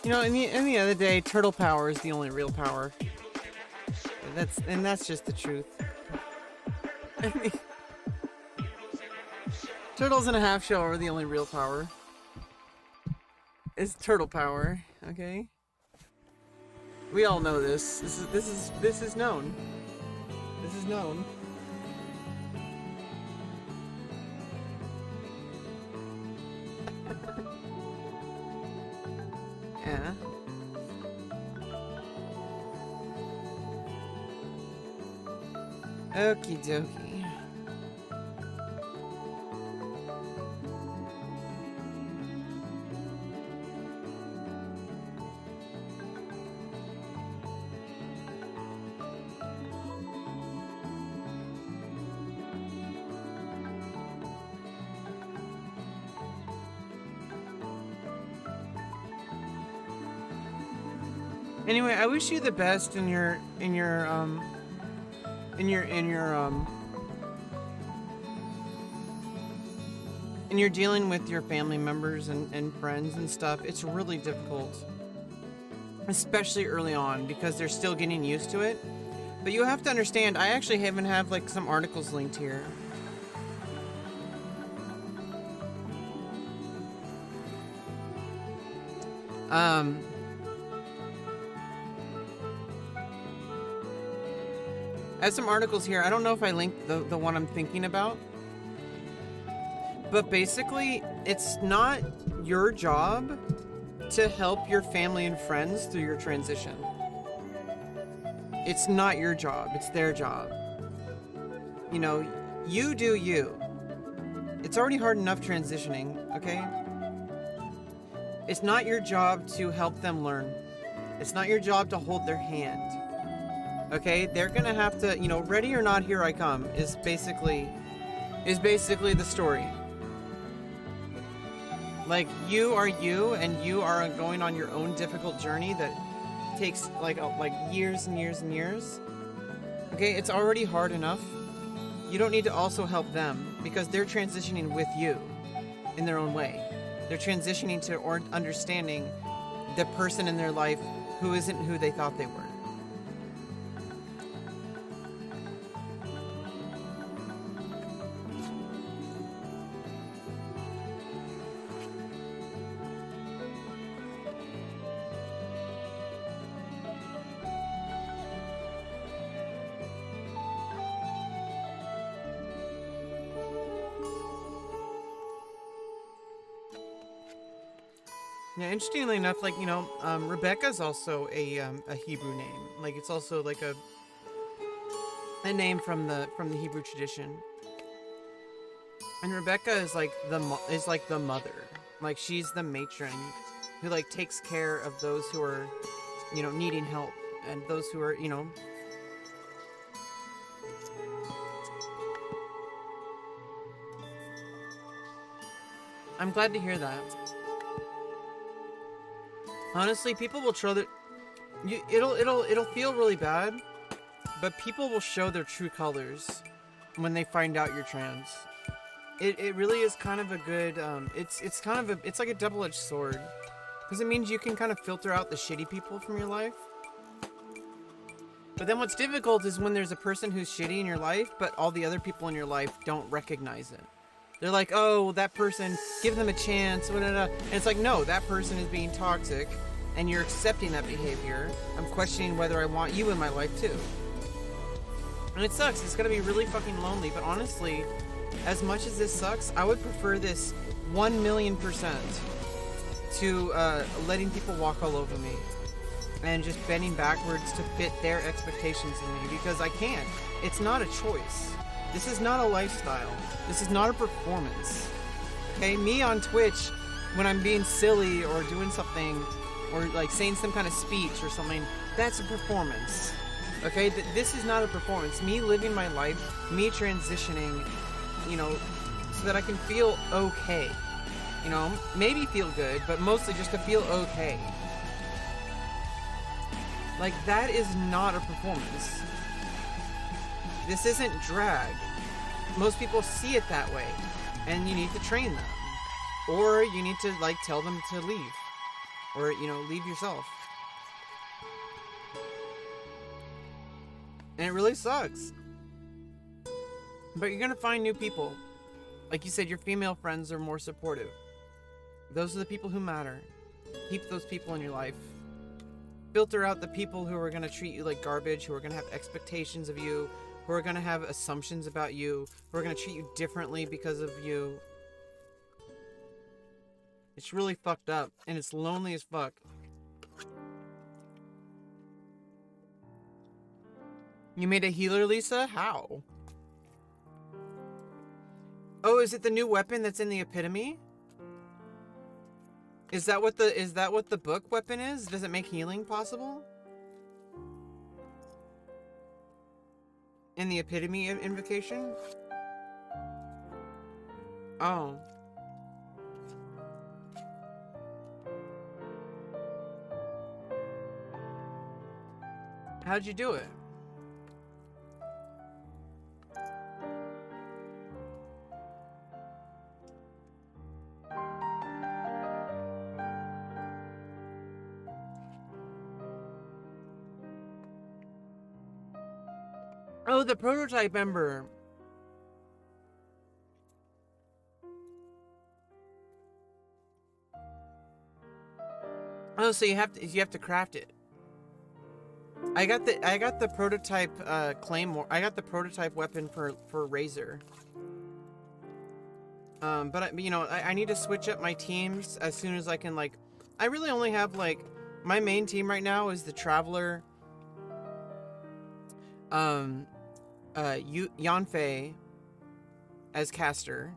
Speaker 1: You know, in the end of the day, turtle power is the only real power. That's just the truth. I mean, turtles and a half shell are the only real power. It's turtle power, okay? We all know this. This is known. This is known. Yeah. Okie dokie. Anyway, I wish you the best in your dealing with your family members and friends and stuff. It's really difficult, especially early on, because they're still getting used to it. But you have to understand, I actually even have like some articles linked here. I have some articles here. I don't know if I linked the one I'm thinking about. But basically, it's not your job to help your family and friends through your transition. It's not your job. It's their job. You know, you do you. It's already hard enough transitioning, okay? It's not your job to help them learn. It's not your job to hold their hand. Okay, they're gonna have to, you know, ready or not, here I come is basically the story. Like, you are you, and you are going on your own difficult journey that takes like years and years and years. Okay, it's already hard enough. You don't need to also help them, because they're transitioning with you in their own way. They're transitioning to or understanding the person in their life who isn't who they thought they were. Yeah, interestingly enough, like, you know, Rebecca's also a Hebrew name. Like, it's also like a name from the Hebrew tradition. And Rebecca is like the mother. Like, she's the matron who like takes care of those who are, you know, needing help, and those who are, you know, I'm glad to hear that. Honestly, people will show that it'll feel really bad, but people will show their true colors when they find out you're trans. It really is kind of a good it's kind of it's like a double-edged sword, because it means you can kind of filter out the shitty people from your life. But then what's difficult is when there's a person who's shitty in your life, but all the other people in your life don't recognize it. They're like, oh, that person, give them a chance, and it's like, no, that person is being toxic, and you're accepting that behavior. I'm questioning whether I want you in my life too. And it sucks. It's gonna be really fucking lonely, but honestly, as much as this sucks, I would prefer this 1,000,000% to letting people walk all over me and just bending backwards to fit their expectations of me, because I can't. It's not a choice. This is not a lifestyle. This is not a performance. Okay, me on Twitch, when I'm being silly or doing something, or like saying some kind of speech or something, that's a performance. Okay, this is not a performance. Me living my life, me transitioning, you know, so that I can feel okay. You know, maybe feel good, but mostly just to feel okay. Like, that is not a performance. This isn't drag. Most people see it that way, and you need to train them. Or you need to, like, tell them to leave. Or, you know, leave yourself. And it really sucks. But you're gonna find new people. Like you said, your female friends are more supportive. Those are the people who matter. Keep those people in your life. Filter out the people who are gonna treat you like garbage, who are gonna have expectations of you, who are gonna have assumptions about you, who are gonna treat you differently because of you. It's really fucked up, and it's lonely as fuck. You made a healer, Lisa? How? Oh, is it the new weapon that's in the epitome? Is that what the book weapon is? Does it make healing possible? In the epitome invocation? Oh. How'd you do it? Oh, the prototype ember. Oh, so you have to craft it. I got the prototype claymore. I got the prototype weapon for Razor. But you know, I need to switch up my teams as soon as I can. Like, I really only have, like, my main team right now is the Traveler, Yanfei as caster,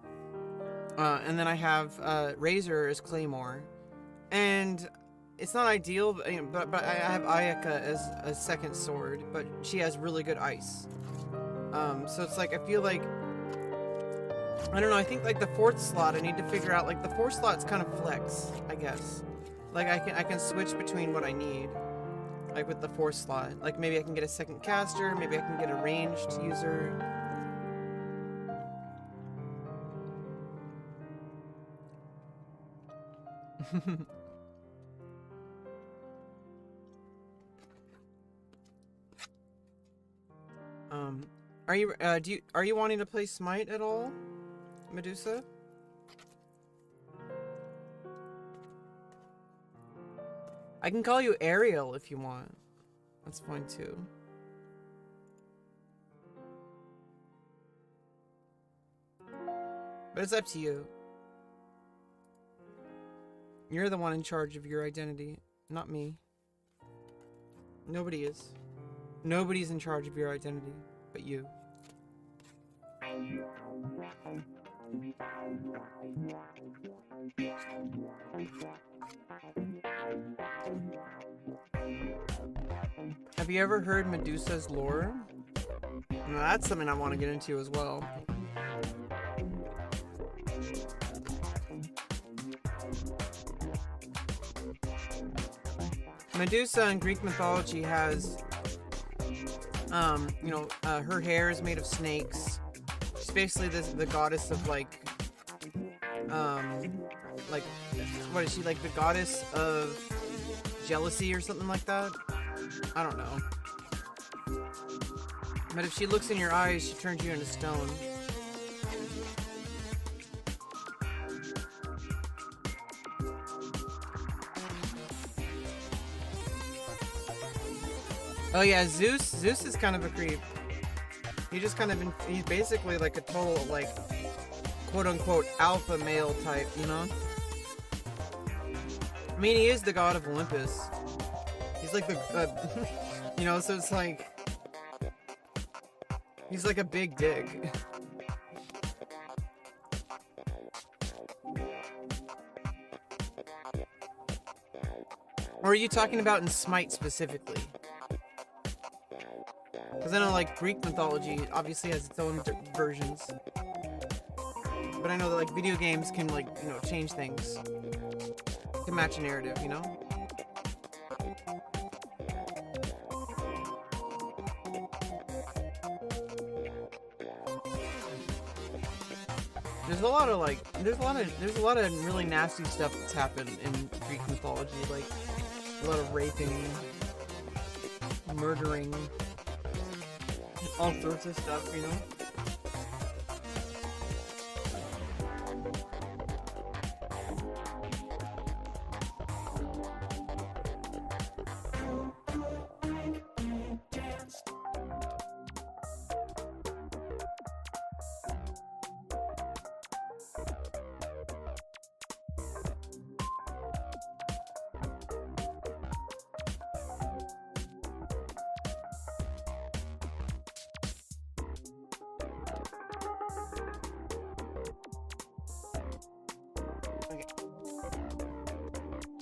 Speaker 1: and then I have Razor as Claymore, and it's not ideal, but I have Ayaka as a second sword, but she has really good ice. So it's like, I feel like, I don't know, I think like the fourth slot, I need to figure out, like, the fourth slot's kind of flex, I guess. Like, I can switch between what I need, like with the fourth slot. Like, maybe I can get a second caster, maybe I can get a ranged user. Are you wanting to play Smite at all, Medusa? I can call you Ariel if you want. That's fine too. But it's up to you. You're the one in charge of your identity, not me. Nobody is. Nobody's in charge of your identity, but you. Have you ever heard Medusa's lore? No, that's something I want to get into as well. Medusa in Greek mythology has, her hair is made of snakes. She's basically the goddess of like, what is she, like the goddess of jealousy or something like that? I don't know. But if she looks in your eyes, she turns you into stone. Oh yeah, Zeus is kind of a creep. He just kind of he's basically like a total like quote unquote alpha male type, you know? I mean, he is the god of Olympus. He's like the you know, so it's like he's like a big dick. Or are you talking about in Smite specifically? Because I know, like, Greek mythology obviously has its own versions. But I know that, like, video games can, like, you know, change things to match a narrative, you know? There's a lot of, like, there's a lot of really nasty stuff that's happened in Greek mythology, like, a lot of raping, murdering, all sorts of stuff, you know?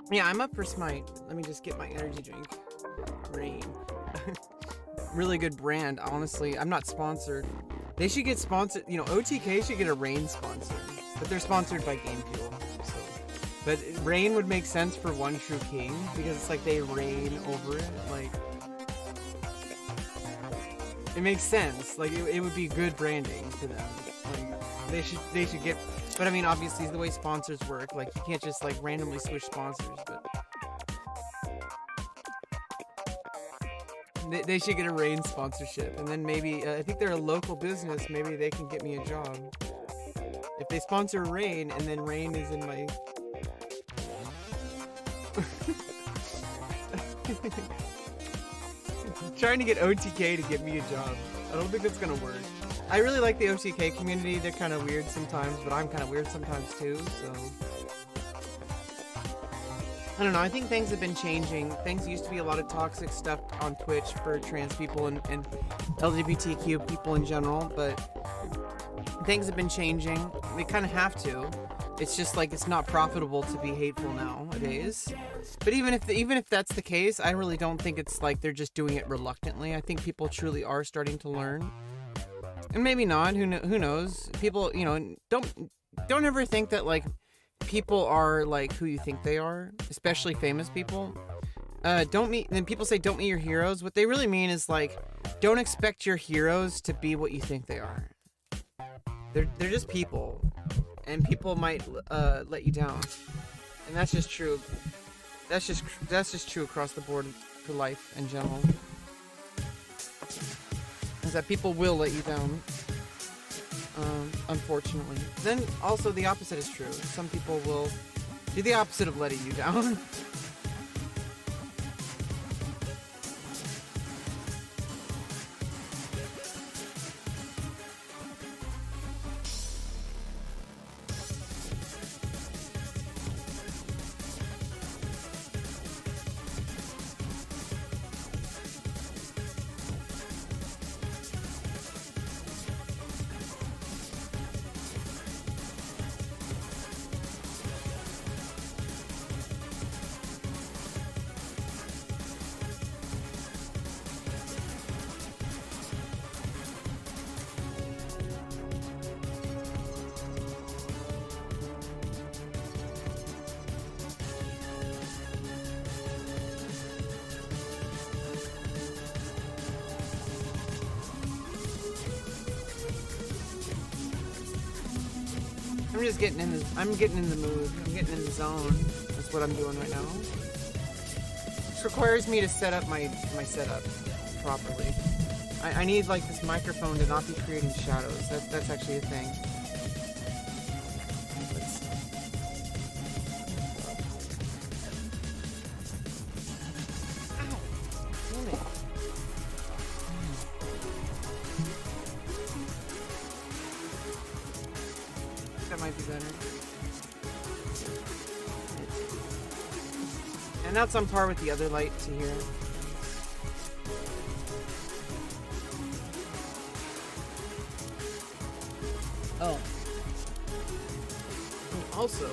Speaker 1: Yeah, I'm up for Smite. Let me just get my energy drink. Rain. Really good brand, honestly. I'm not sponsored. They should get sponsored. You know, OTK should get a Rain sponsor. But they're sponsored by Game Fuel. So. But Rain would make sense for One True King. Because it's like they reign over it. Like, it makes sense. Like, it would be good branding for them. Like, they should get... But I mean, obviously, the way sponsors work, like, you can't just, like, randomly switch sponsors, but... They should get a Rain sponsorship, and then maybe, I think they're a local business, maybe they can get me a job. If they sponsor Rain, and then Rain is in my... Trying to get OTK to get me a job. I don't think that's gonna work. I really like the OTK community. They're kind of weird sometimes, but I'm kind of weird sometimes too, so... I don't know, I think things have been changing. Things used to be a lot of toxic stuff on Twitch for trans people and LGBTQ people in general, but things have been changing. They kind of have to. It's just like it's not profitable to be hateful nowadays. But even if that's the case, I really don't think it's like they're just doing it reluctantly. I think people truly are starting to learn. And maybe not, who knows? People, you know, don't ever think that, like, people are, like, who you think they are, especially famous people. Then people say don't meet your heroes. What they really mean is, like, don't expect your heroes to be what you think they are. They're just people, and people might let you down. And that's just true. That's just true across the board for life in general. Is that people will let you down, unfortunately. Then also the opposite is true. Some people will do the opposite of letting you down. I'm just getting in the mood. I'm getting in the zone. That's what I'm doing right now. This requires me to set up my setup properly. I need like this microphone to not be creating shadows. That's actually a thing. That might be better. And that's on par with the other light to here. Oh. And also,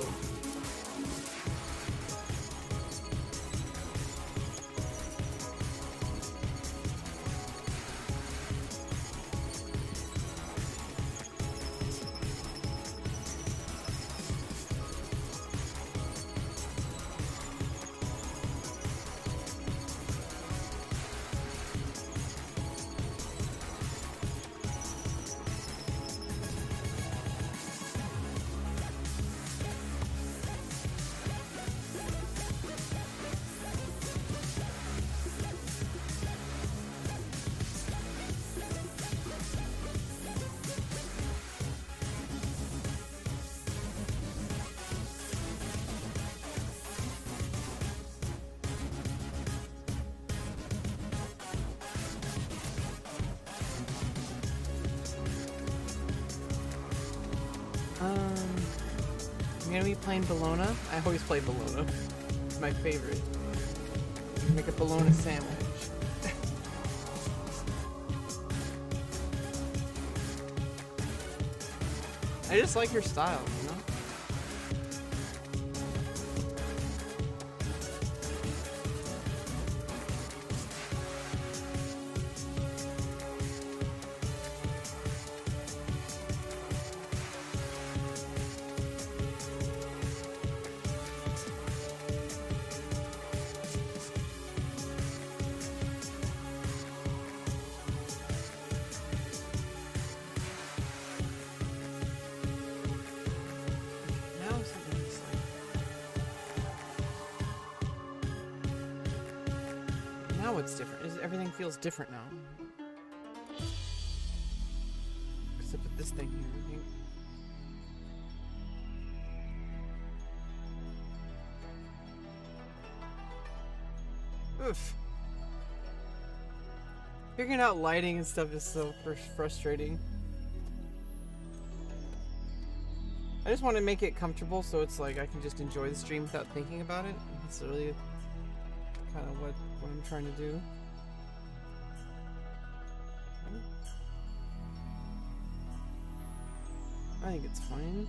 Speaker 1: I'm gonna be playing Bologna. I always play Bologna. It's my favorite. Make a Bologna sandwich. I just like your style, you know? Now it's different. Everything feels different now. Except with this thing here, I think. Oof. Figuring out lighting and stuff is so frustrating. I just want to make it comfortable so it's like I can just enjoy the stream without thinking about it. That's really kind of what I'm trying to do. I think it's fine.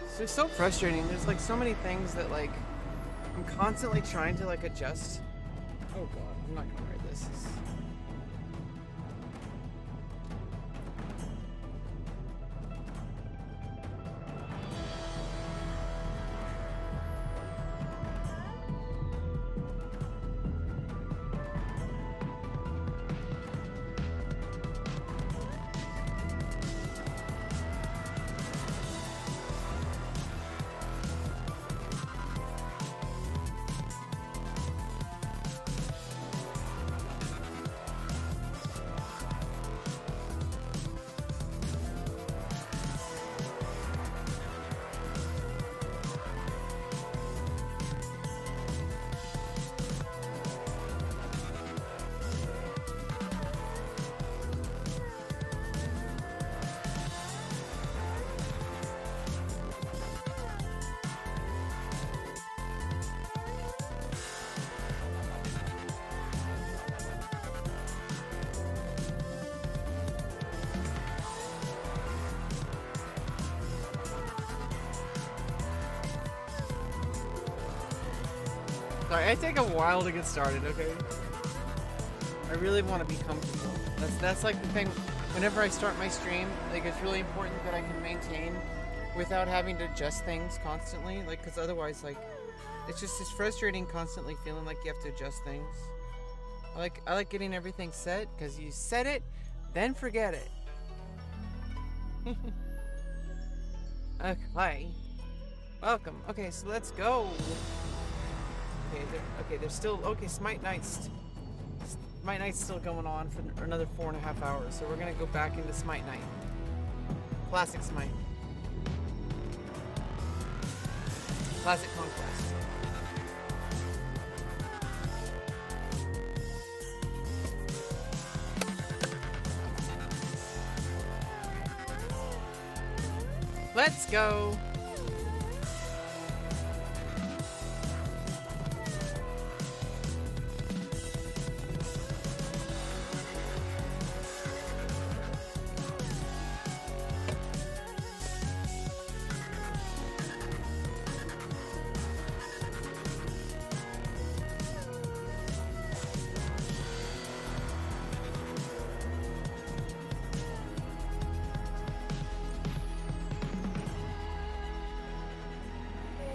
Speaker 1: It's just so frustrating. There's like so many things that like I'm constantly trying to like adjust. Oh god, I'm not gonna write this. Sorry, I take a while to get started, okay? I really want to be comfortable. That's like the thing. Whenever I start my stream, like it's really important that I can maintain without having to adjust things constantly. Like, because otherwise, like, it's frustrating constantly feeling like you have to adjust things. I like getting everything set, because you set it, then forget it. Okay. Welcome. Okay, so let's go. Okay, there's still Smite Night's still going on for another 4.5 hours, so we're gonna go back into Smite Night. Classic Smite. Classic Conquest. Let's go.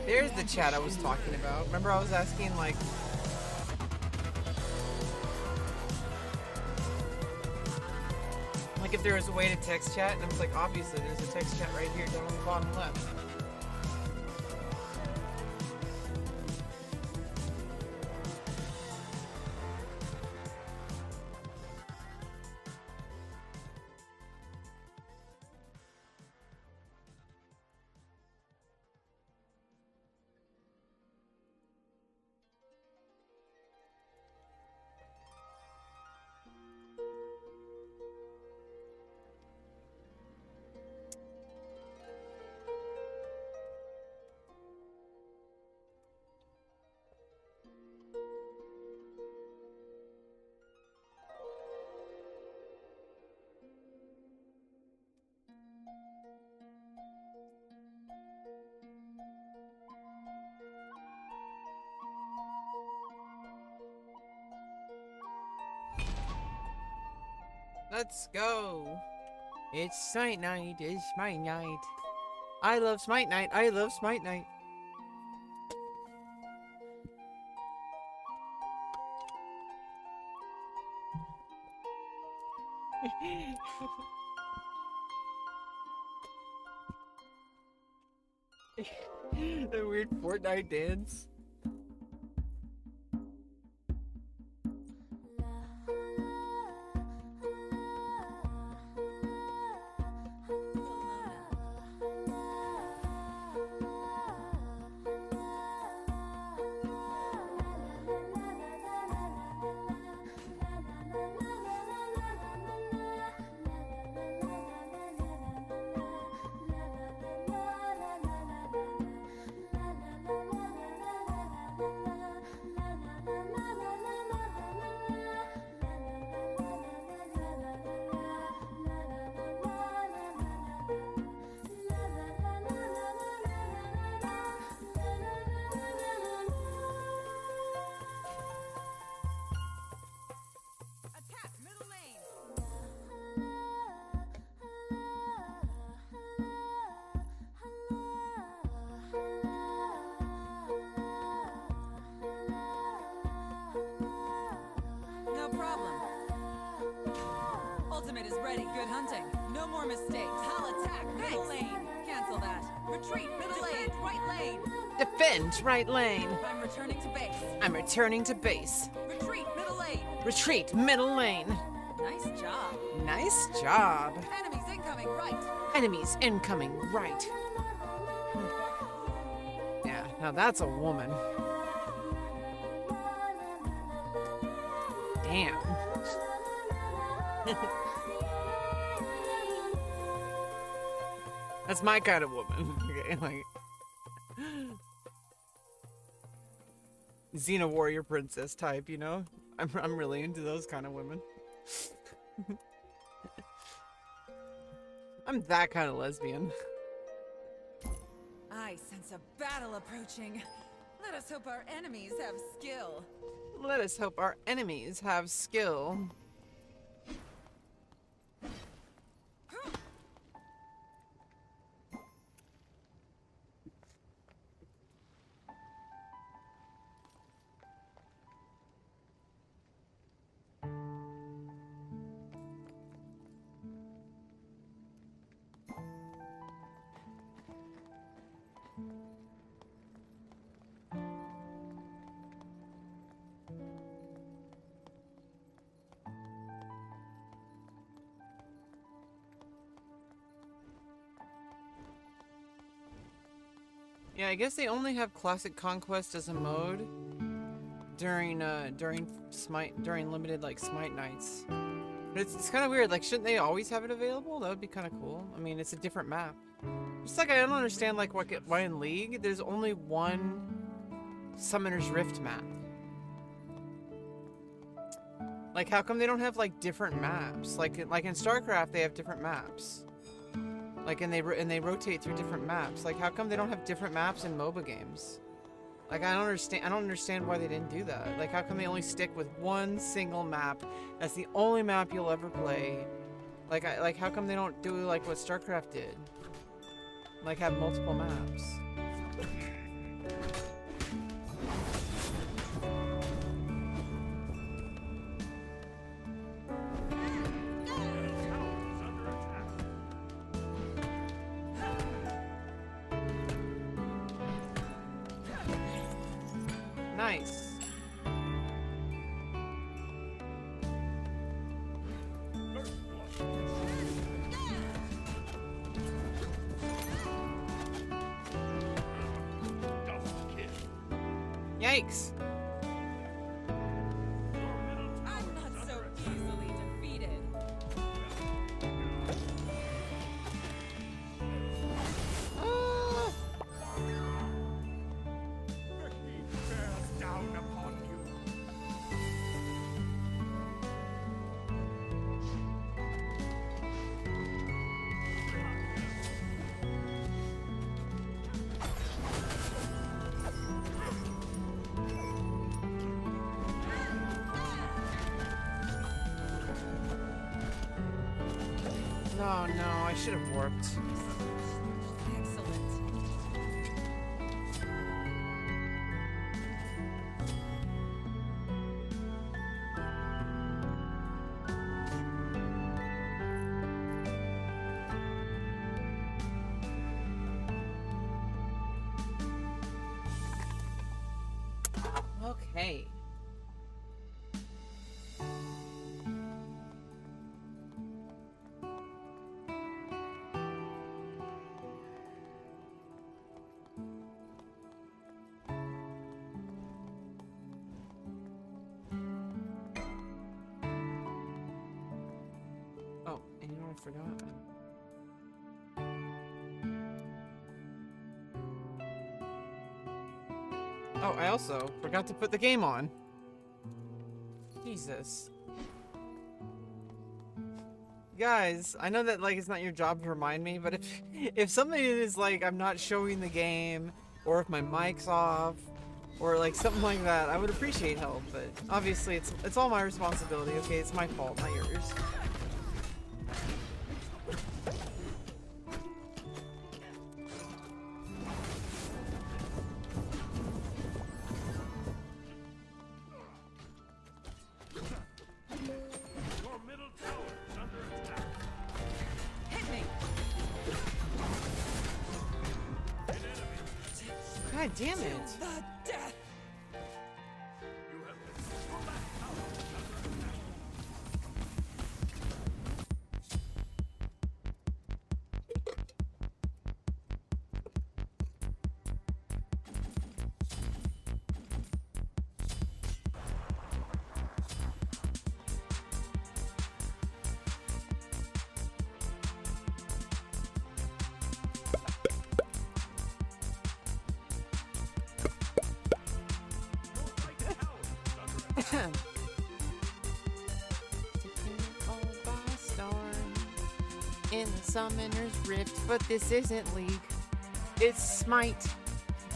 Speaker 1: There's the chat I was talking about. Remember I was asking like if there was a way to text chat, and I was like, obviously there's a text chat right here down on the bottom left. Let's go. It's Smite Night. It's Smite Night. I love Smite Night. I love Smite Night. The weird Fortnite dance.
Speaker 8: Ultimate is ready. Good hunting. No more mistakes. I'll attack. Middle lane. Cancel that. Retreat. Middle lane. Right lane.
Speaker 1: Defend right lane.
Speaker 8: I'm returning to base.
Speaker 1: I'm returning to base.
Speaker 8: Retreat. Middle lane.
Speaker 1: Retreat middle lane.
Speaker 8: Nice job.
Speaker 1: Nice job.
Speaker 8: Enemies incoming right.
Speaker 1: Enemies incoming right. Yeah, now that's a woman. Damn. That's my kind of woman. Okay, like Xena warrior princess type, you know? I'm really into those kind of women. I'm that kind of lesbian.
Speaker 8: I sense a battle approaching. Let us hope our enemies have skill.
Speaker 1: Let us hope our enemies have skill. Yeah, I guess they only have Classic Conquest as a mode during Smite, during limited like Smite nights. But it's kind of weird. Like, shouldn't they always have it available? That would be kind of cool. I mean, it's a different map. Just like I don't understand like why in League there's only one Summoner's Rift map. Like, how come they don't have like different maps? Like in StarCraft they have different maps. Like, and they rotate through different maps. Like, how come they don't have different maps in MOBA games? Like, I don't understand why they didn't do that. Like, how come they only stick with one single map? That's the only map you'll ever play. Like, how come they don't do like what StarCraft did? Like, have multiple maps. Nice. Yikes.
Speaker 8: I'm not so easily defeated.
Speaker 1: Ah.
Speaker 2: Bears down upon you.
Speaker 1: No, no, I should have warped.
Speaker 8: Excellent.
Speaker 1: Okay. Oh, and you know what I forgot? Oh, I also forgot to put the game on. Jesus. Guys, I know that like it's not your job to remind me, but if something is like I'm not showing the game, or if my mic's off, or like something like that, I would appreciate help, but obviously it's all my responsibility, okay? It's my fault, not yours.
Speaker 2: Your middle tower is under attack.
Speaker 8: Hit me.
Speaker 1: God damn it.
Speaker 8: The death.
Speaker 2: You have been. Your back tower is under attack.
Speaker 1: All by storm in the Summoner's Rift, but this isn't League. It's Smite.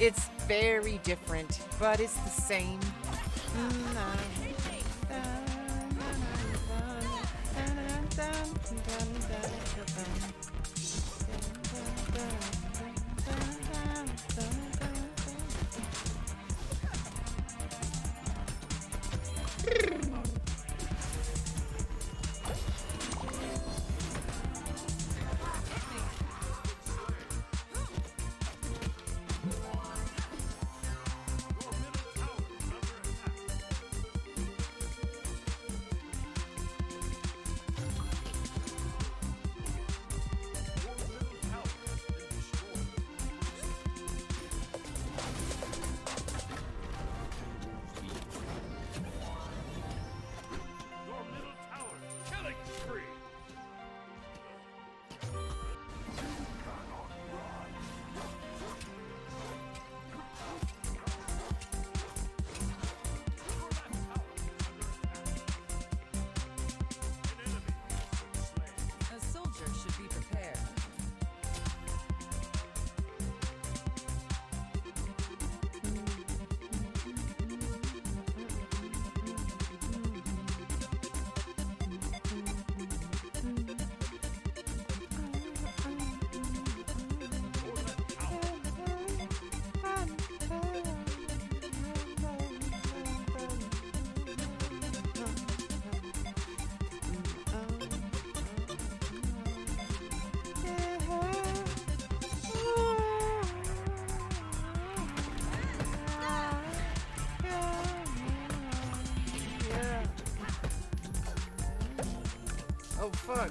Speaker 1: It's very different, but it's the same.
Speaker 8: A soldier should be prepared.
Speaker 1: Oh fuck.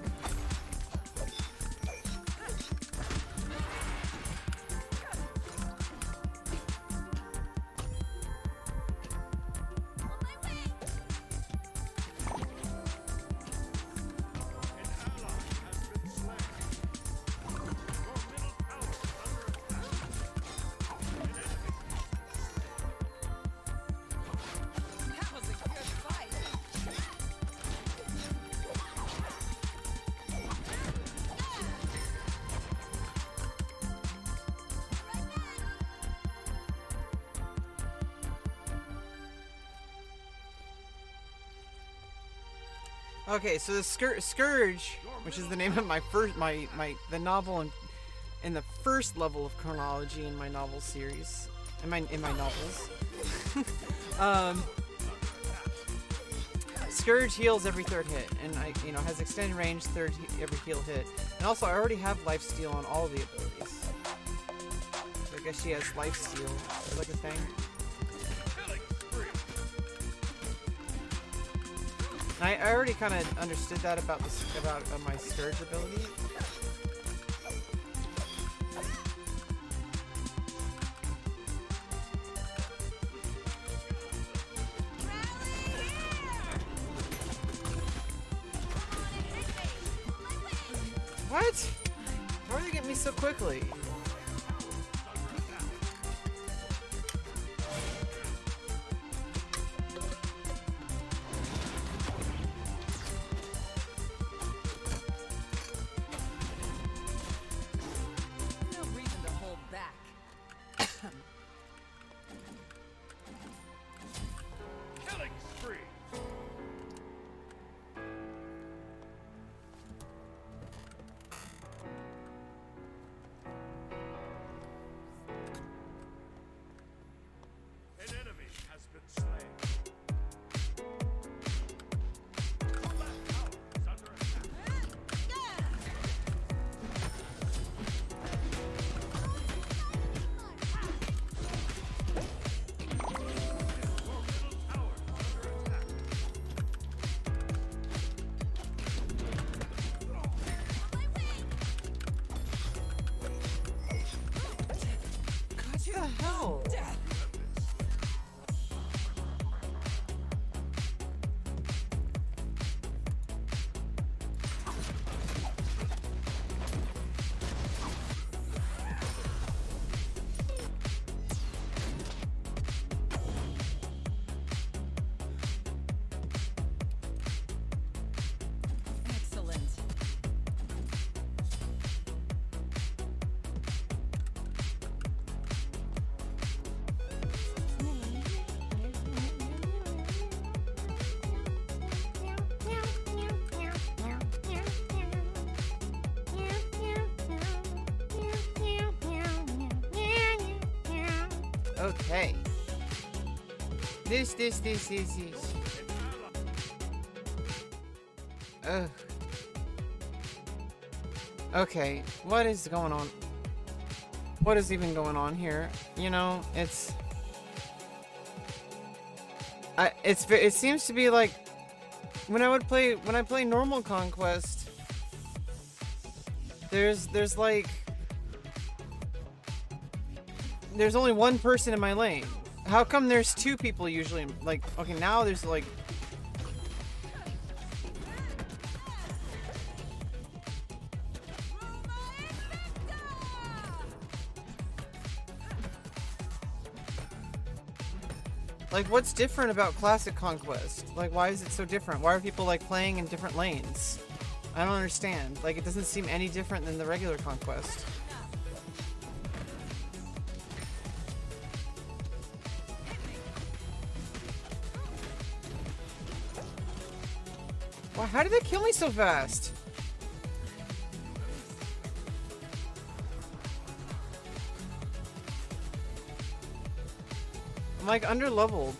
Speaker 8: That was a good fight.
Speaker 1: Okay, so the Scourge, which is the name of my first the novel in the first level of chronology in my novel series, in my novels. Scourge heals every third hit, and has extended range every heal hit, and also I already have lifesteal on all of the abilities. So I guess she has lifesteal, like a thing. I already kind of understood that about my Scourge ability. What? How are they getting me so quickly?
Speaker 8: No reason to hold back.
Speaker 2: Killing spree. An enemy has been slain. Your left tower is under attack. Your middle tower is under attack.
Speaker 1: What the hell?
Speaker 8: Excellent.
Speaker 1: Okay. This. Ugh. Okay, what is going on? What is even going on here? You know, it seems to be like when I play normal Conquest, there's only one person in my lane. How come there's two people usually? Like, okay, now there's like... Like, what's different about Classic Conquest? Like, why is it so different? Why are people, like, playing in different lanes? I don't understand. Like, it doesn't seem any different than the regular Conquest. Wow, how did they kill me so fast? I'm like under-leveled.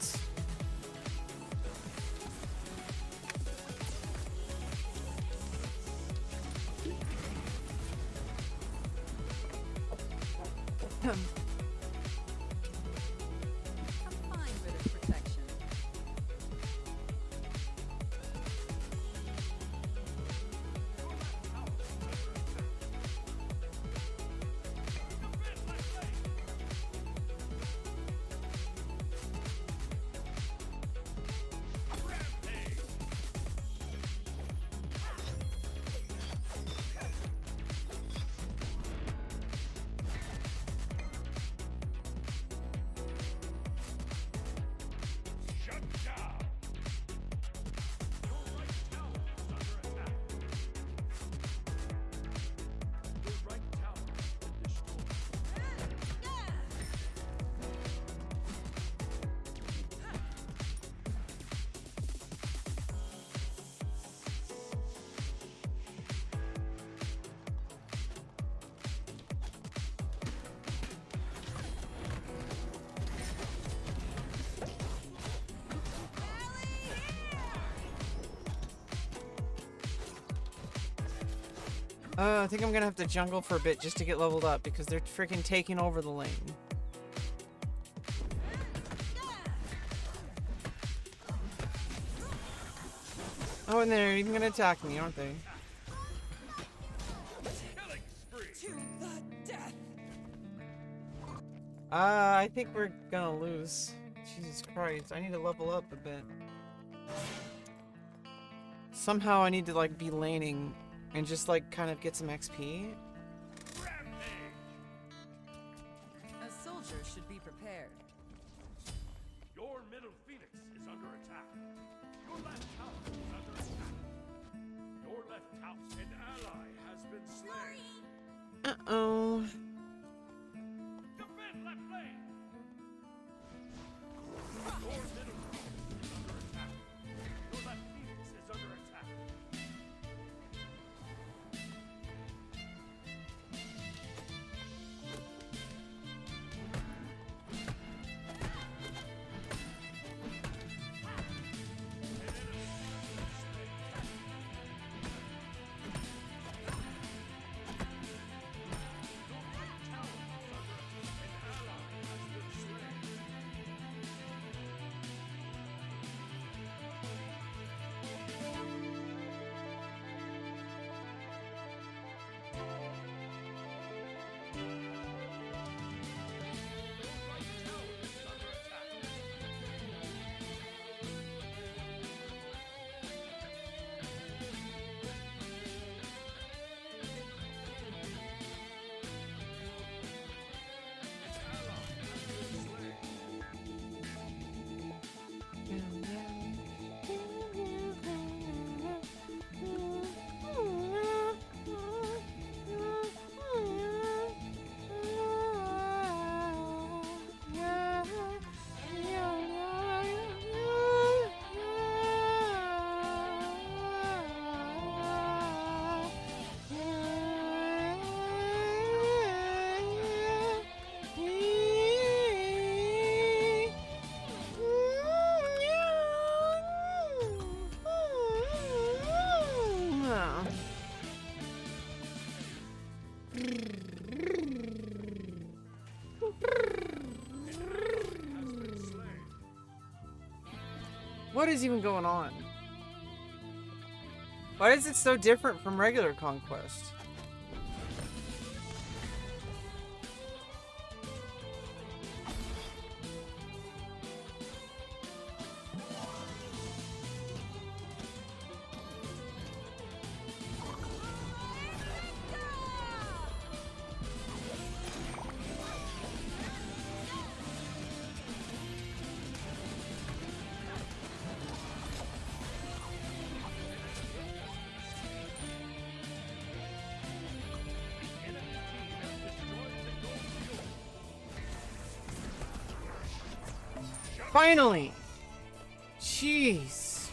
Speaker 8: A fine bit of protection.
Speaker 1: I think I'm gonna have to jungle for a bit just to get leveled up because they're freaking taking over the lane. Oh, and they're even gonna attack me, aren't they?
Speaker 8: To the death.
Speaker 1: I think we're gonna lose. Jesus Christ, I need to level up a bit. Somehow I need to like be laning and just like kind of get some XP.
Speaker 8: A soldier should be prepared.
Speaker 2: Your middle phoenix is under attack. Your left tower is under attack. Your left house, an ally has been slain.
Speaker 1: Uh-oh.
Speaker 2: Defend left lane. Your middle phoenix is under attack. Your left phoenix is under attack.
Speaker 1: What is even going on? Why is it so different from regular Conquest? Finally! Jeez.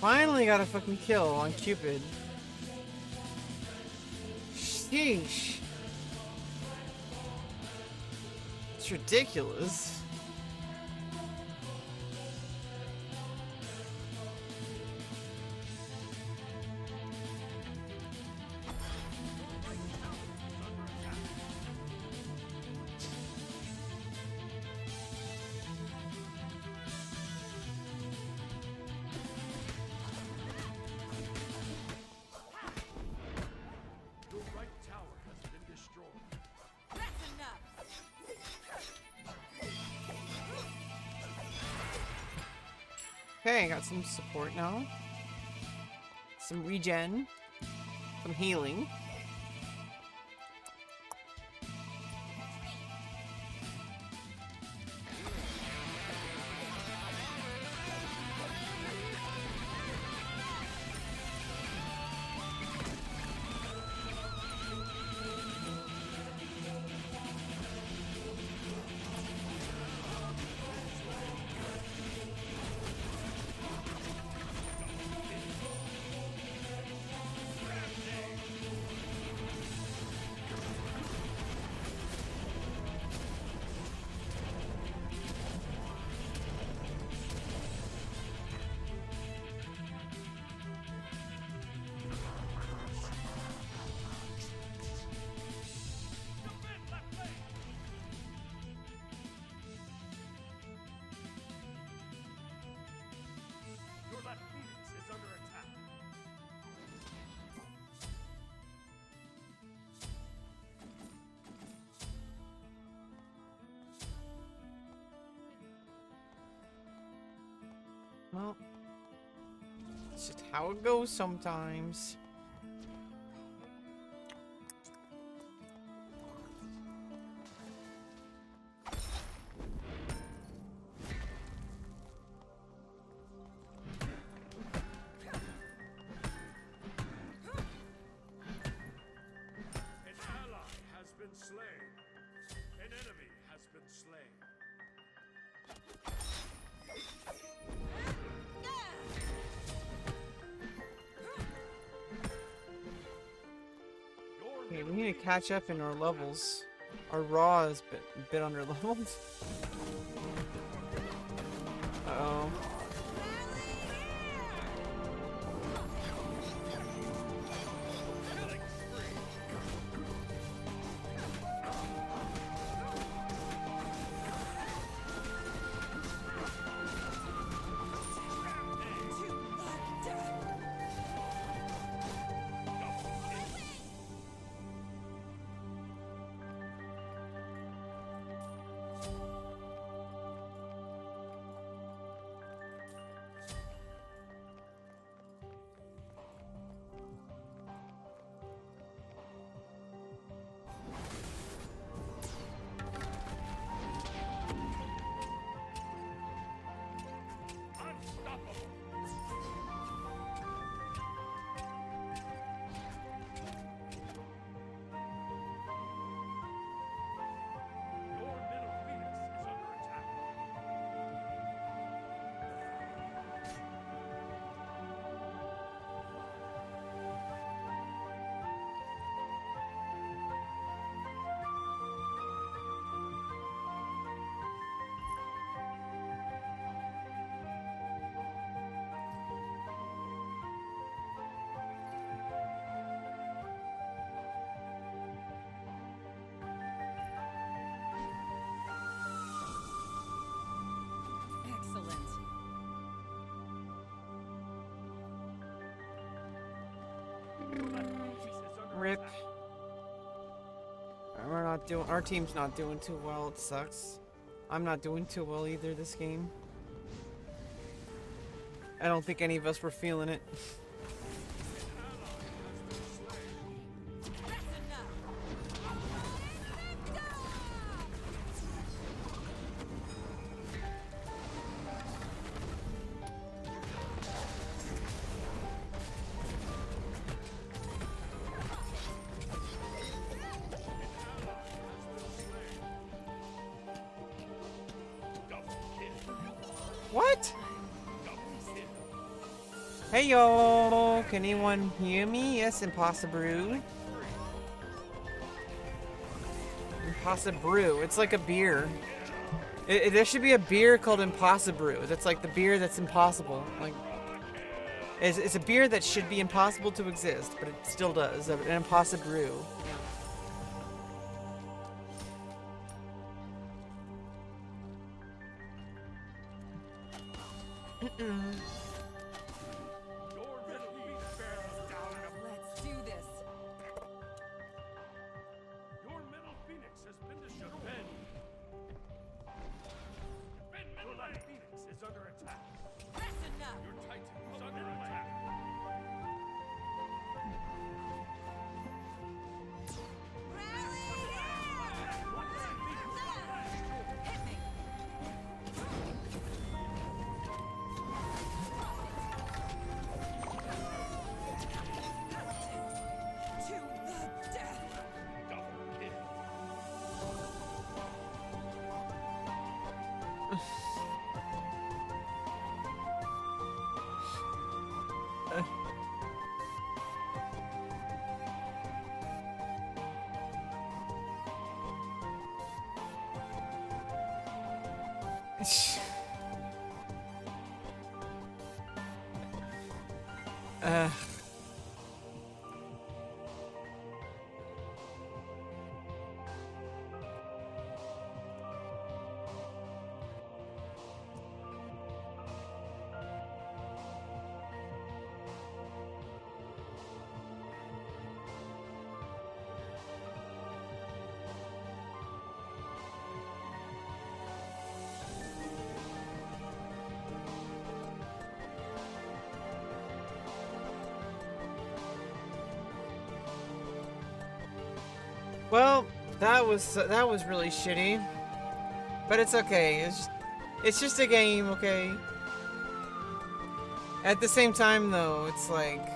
Speaker 1: Finally got a fucking kill on Cupid. Sheesh. It's ridiculous.
Speaker 2: Your right tower has been destroyed.
Speaker 8: That's enough.
Speaker 1: Okay, got some support now. Some regen. Some healing.
Speaker 2: Your left phoenix is under attack.
Speaker 1: Well, it's just how it goes sometimes.
Speaker 2: An ally has been slain. An enemy has been slain. Your
Speaker 1: Okay, we need to catch up in our levels. Our raw is a bit under leveled. Uh-oh. We're not doing. Our team's not doing too well. It sucks. I'm not doing too well either this game. I don't think any of us were feeling it. What? Hey yo, can anyone hear me? Yes, Impossible. Impossible. It's like a beer. There should be a beer called Impossible. That's like the beer that's impossible. Like, it's a beer that should be impossible to exist, but it still does. An Impossible.
Speaker 8: Let's do this.
Speaker 2: Your middle phoenix has been destroyed. Defend middle lane. Phoenix is under attack.
Speaker 8: That's enough.
Speaker 2: Your titan is under attack.
Speaker 8: Hit me. To the death.
Speaker 2: Double kill.
Speaker 1: Uh. Well, that was really shitty, but it's okay. It's just a game, okay. At the same time, though, it's like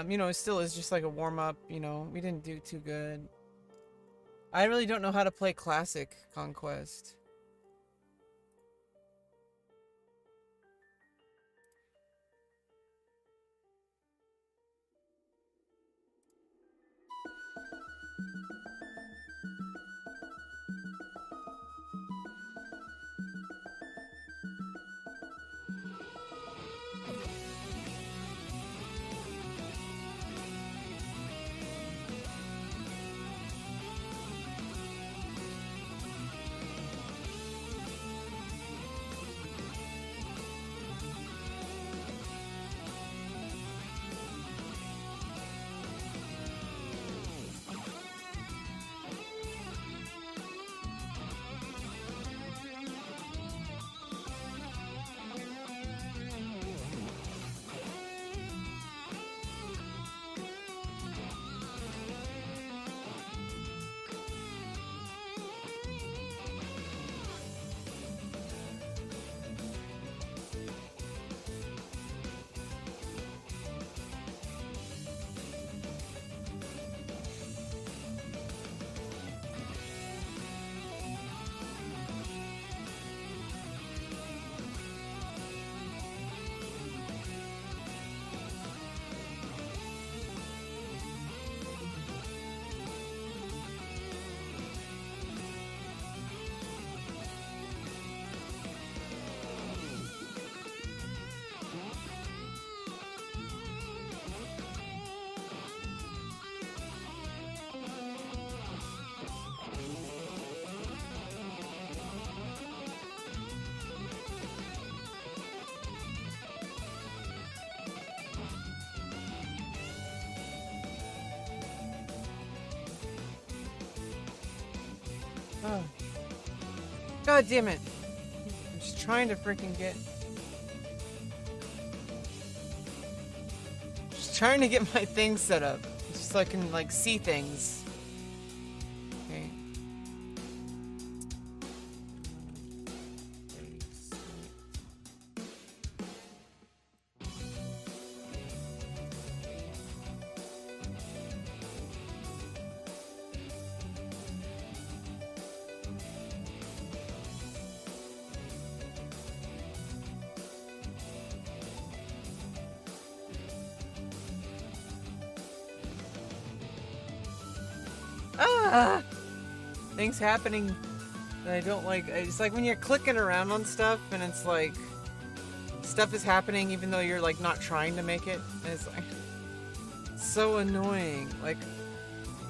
Speaker 1: you know, it still is just like a warm up. You know, we didn't do too good. I really don't know how to play Classic Conquest. Oh. God damn it. I'm just trying to freaking get... Just trying to get my things set up. Just so I can, like, see things. Okay. Ah! Things happening that I don't like. It's like when you're clicking around on stuff and it's like stuff is happening even though you're like not trying to make it. And it's like so annoying. Like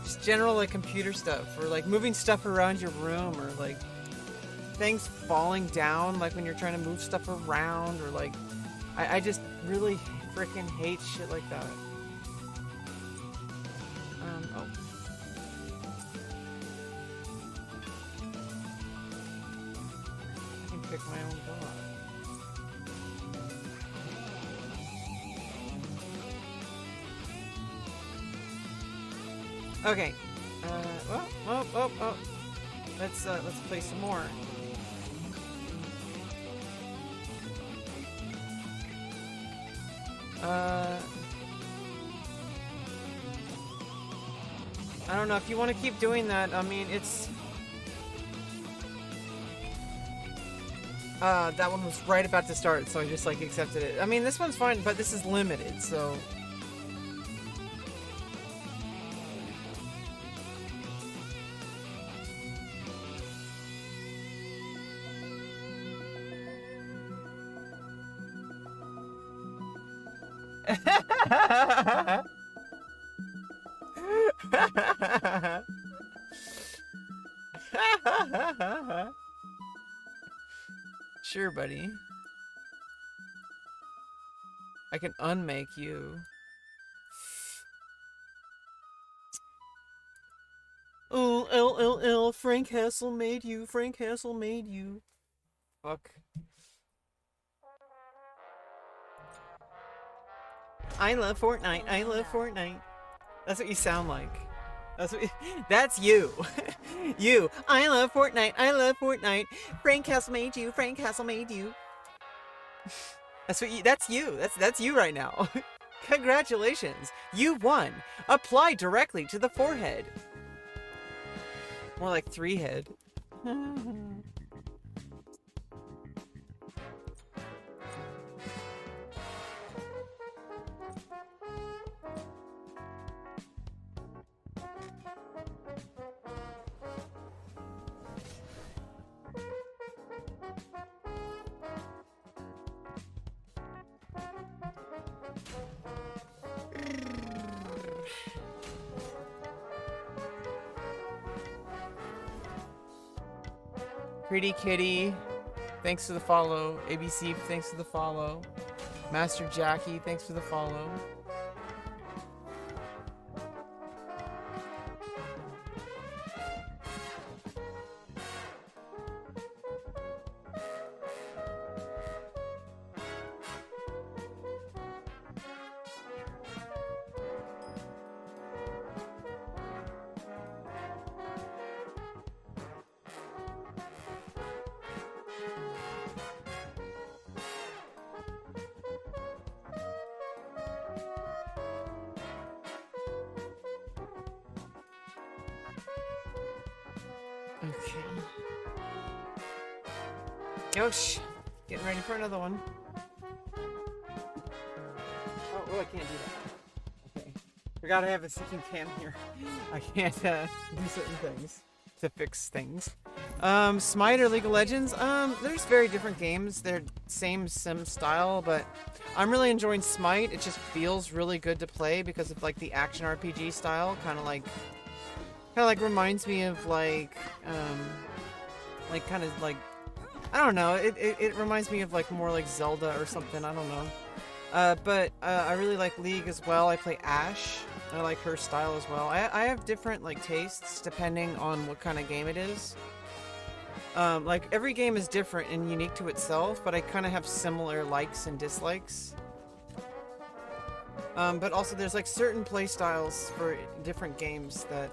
Speaker 1: just general like computer stuff or like moving stuff around your room or like things falling down like when you're trying to move stuff around or like I just really freaking hate shit like that. Oh. Pick my own dog. Okay. Oh. Let's play some more. I don't know if you want to keep doing that. I mean, it's that one was right about to start, so I just like accepted it. I mean, this one's fine, but this is limited, so. Sure, buddy. I can unmake you. Oh, LLL, Frank Hassel made you. Frank Hassel made you. Fuck. I love Fortnite. I love Fortnite. That's what you sound like. That's you. You. I love Fortnite. I love Fortnite. Frank Castle made you. Frank Castle made you. That's you. That's you right now. Congratulations. You won. Apply directly to the forehead. More like 3 head. Pretty Kitty, thanks for the follow. ABC, thanks for the follow. Master Jackie, thanks for the follow. Yosh, getting ready for another one. Oh, I can't do that. Okay. Forgot I have a second cam here. I can't do certain things to fix things. Smite or League of Legends? There's very different games. They're same sim style, but I'm really enjoying Smite. It just feels really good to play because of like the action RPG style. Kind of like reminds me of like kind of like, I don't know, it reminds me of like more like Zelda or something, I don't know. But I really like League as well. I play Ashe. I like her style as well. I have different like tastes depending on what kind of game it is. Like every game is different and unique to itself, but I kind of have similar likes and dislikes. But also there's like certain play styles for different games that,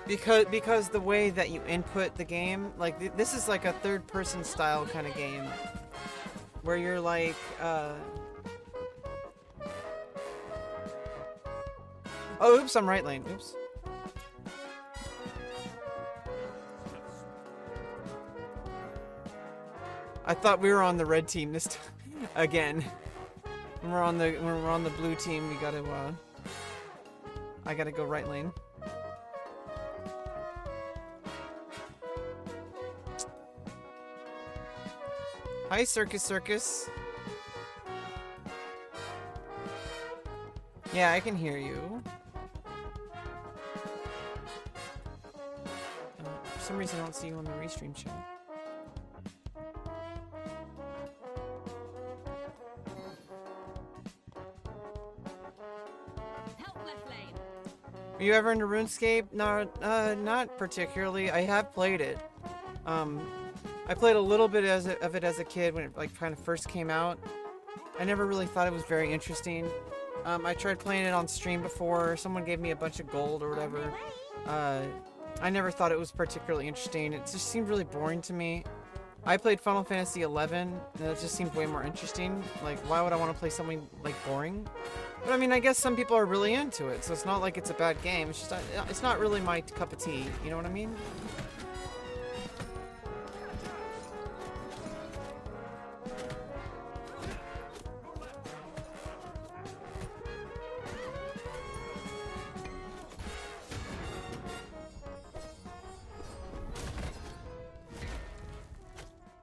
Speaker 1: because the way that you input the game, like this is like a third person style kind of game where you're like, oh, oops, I'm right lane. Oops. I thought we were on the red team this time again. When we're on the blue team, we gotta I gotta go right lane. Hi, Circus Circus. Yeah, I can hear you. For some reason, I don't see you on the restream chat. Are you ever into RuneScape? No, not particularly. I have played it. I played a little bit of it as a kid when it like kind of first came out. I never really thought it was very interesting. I tried playing it on stream before. Someone gave me a bunch of gold or whatever. I never thought it was particularly interesting. It just seemed really boring to me. I played Final Fantasy XI, and it just seemed way more interesting. Like, why would I want to play something like boring? But I mean, I guess some people are really into it, so it's not like it's a bad game. It's just, it's not really my cup of tea. You know what I mean?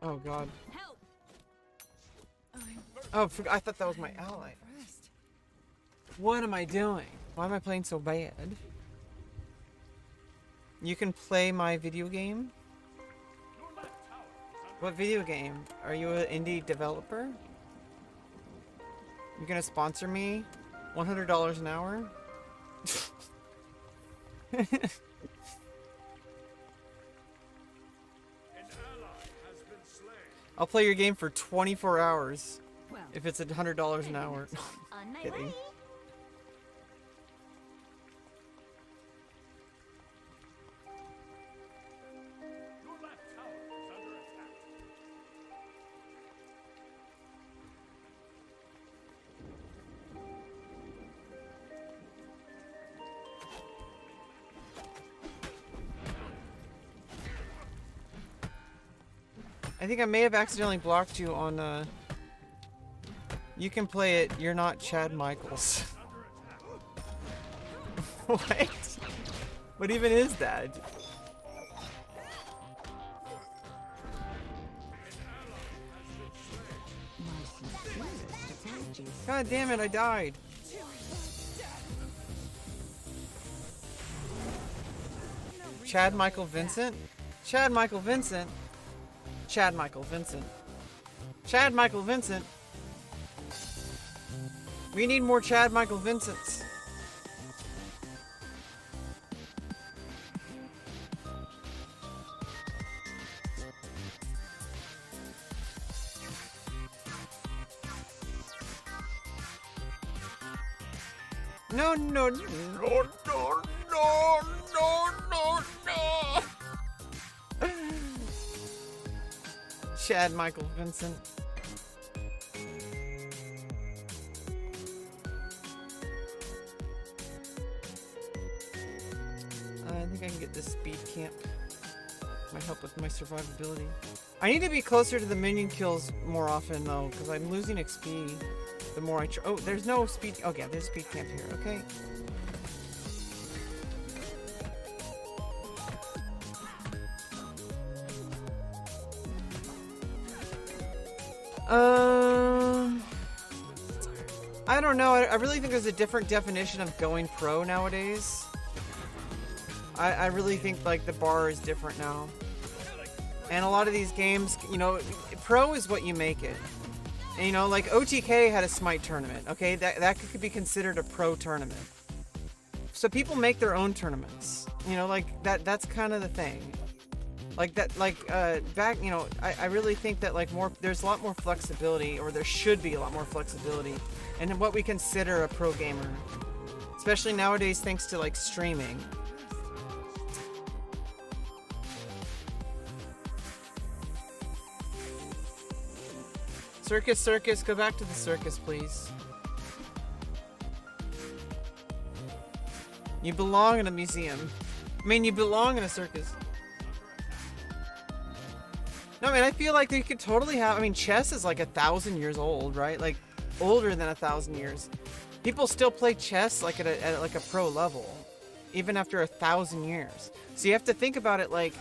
Speaker 1: Oh God. Oh, I thought that was my ally. What am I doing? Why am I playing so bad? You can play my video game? What video game? Are you an indie developer? You're gonna sponsor me? $100 an hour? I'll play your game for 24 hours if it's $100 an hour. Kidding. I think I may have accidentally blocked you on, you can play it, you're not Chad Michaels. What? What even is that? God damn it, I died. Chad Michael Vincent? Chad Michael Vincent? Chad Michael Vincent. Chad Michael Vincent. We need more Chad Michael Vincents. No, no, no, no, no, no, no, no. Chad Michael Vincent. I think I can get this speed camp. Might help with my survivability. I need to be closer to the minion kills more often though, because I'm losing XP the more I try. Oh, there's no speed. Okay, there's speed camp here. Okay. I don't know. I really think there's a different definition of going pro nowadays. I really think like the bar is different now. And a lot of these games, you know, pro is what you make it. And, you know, like OTK had a smite tournament. Okay, that could be considered a pro tournament. So people make their own tournaments. You know, like that's kind of the thing. Like that, like, back, you know, I really think that, like, there's a lot more flexibility, or there should be a lot more flexibility in what we consider a pro gamer. Especially nowadays, thanks to, like, streaming. Circus, circus, go back to the circus, please. You belong in a museum. I mean, you belong in a circus. No, I mean, I feel like they could totally have, I mean, chess is like 1,000 years old, right? Like, older than 1,000 years. People still play chess like at like a pro level, even after 1,000 years. So you have to think about it like,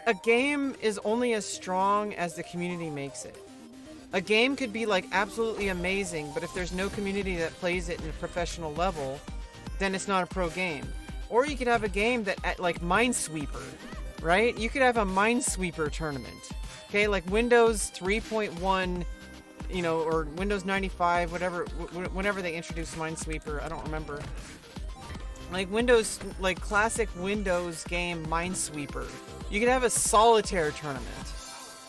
Speaker 1: a game is only as strong as the community makes it. A game could be like absolutely amazing, but if there's no community that plays it in a professional level, then it's not a pro game. Or you could have a game that, like Minesweeper, right? You could have a Minesweeper tournament, okay? Like Windows 3.1, you know, or Windows 95, whatever, whenever they introduced Minesweeper, I don't remember. Like Windows, like classic Windows game Minesweeper. You could have a solitaire tournament.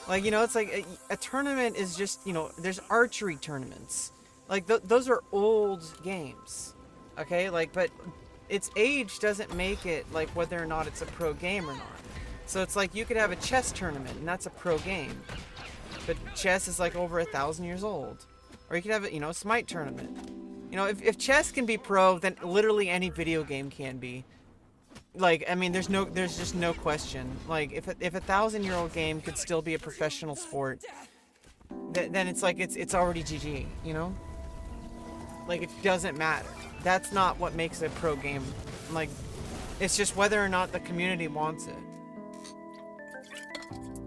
Speaker 1: Like, you know, it's like a tournament is just, you know, there's archery tournaments. Like, those are old games, okay? Like, but its age doesn't make it, like, whether or not it's a pro game or not. So it's like, you could have a chess tournament, and that's a pro game. But chess is, like, over 1,000 years old. Or you could have a, you know, smite tournament. You know, if chess can be pro, then literally any video game can be. Like, I mean, there's just no question. Like, if a 1,000-year-old game could still be a professional sport, then it's like it's already GG, you know? Like, it doesn't matter. That's not what makes a pro game. Like, it's just whether or not the community wants it.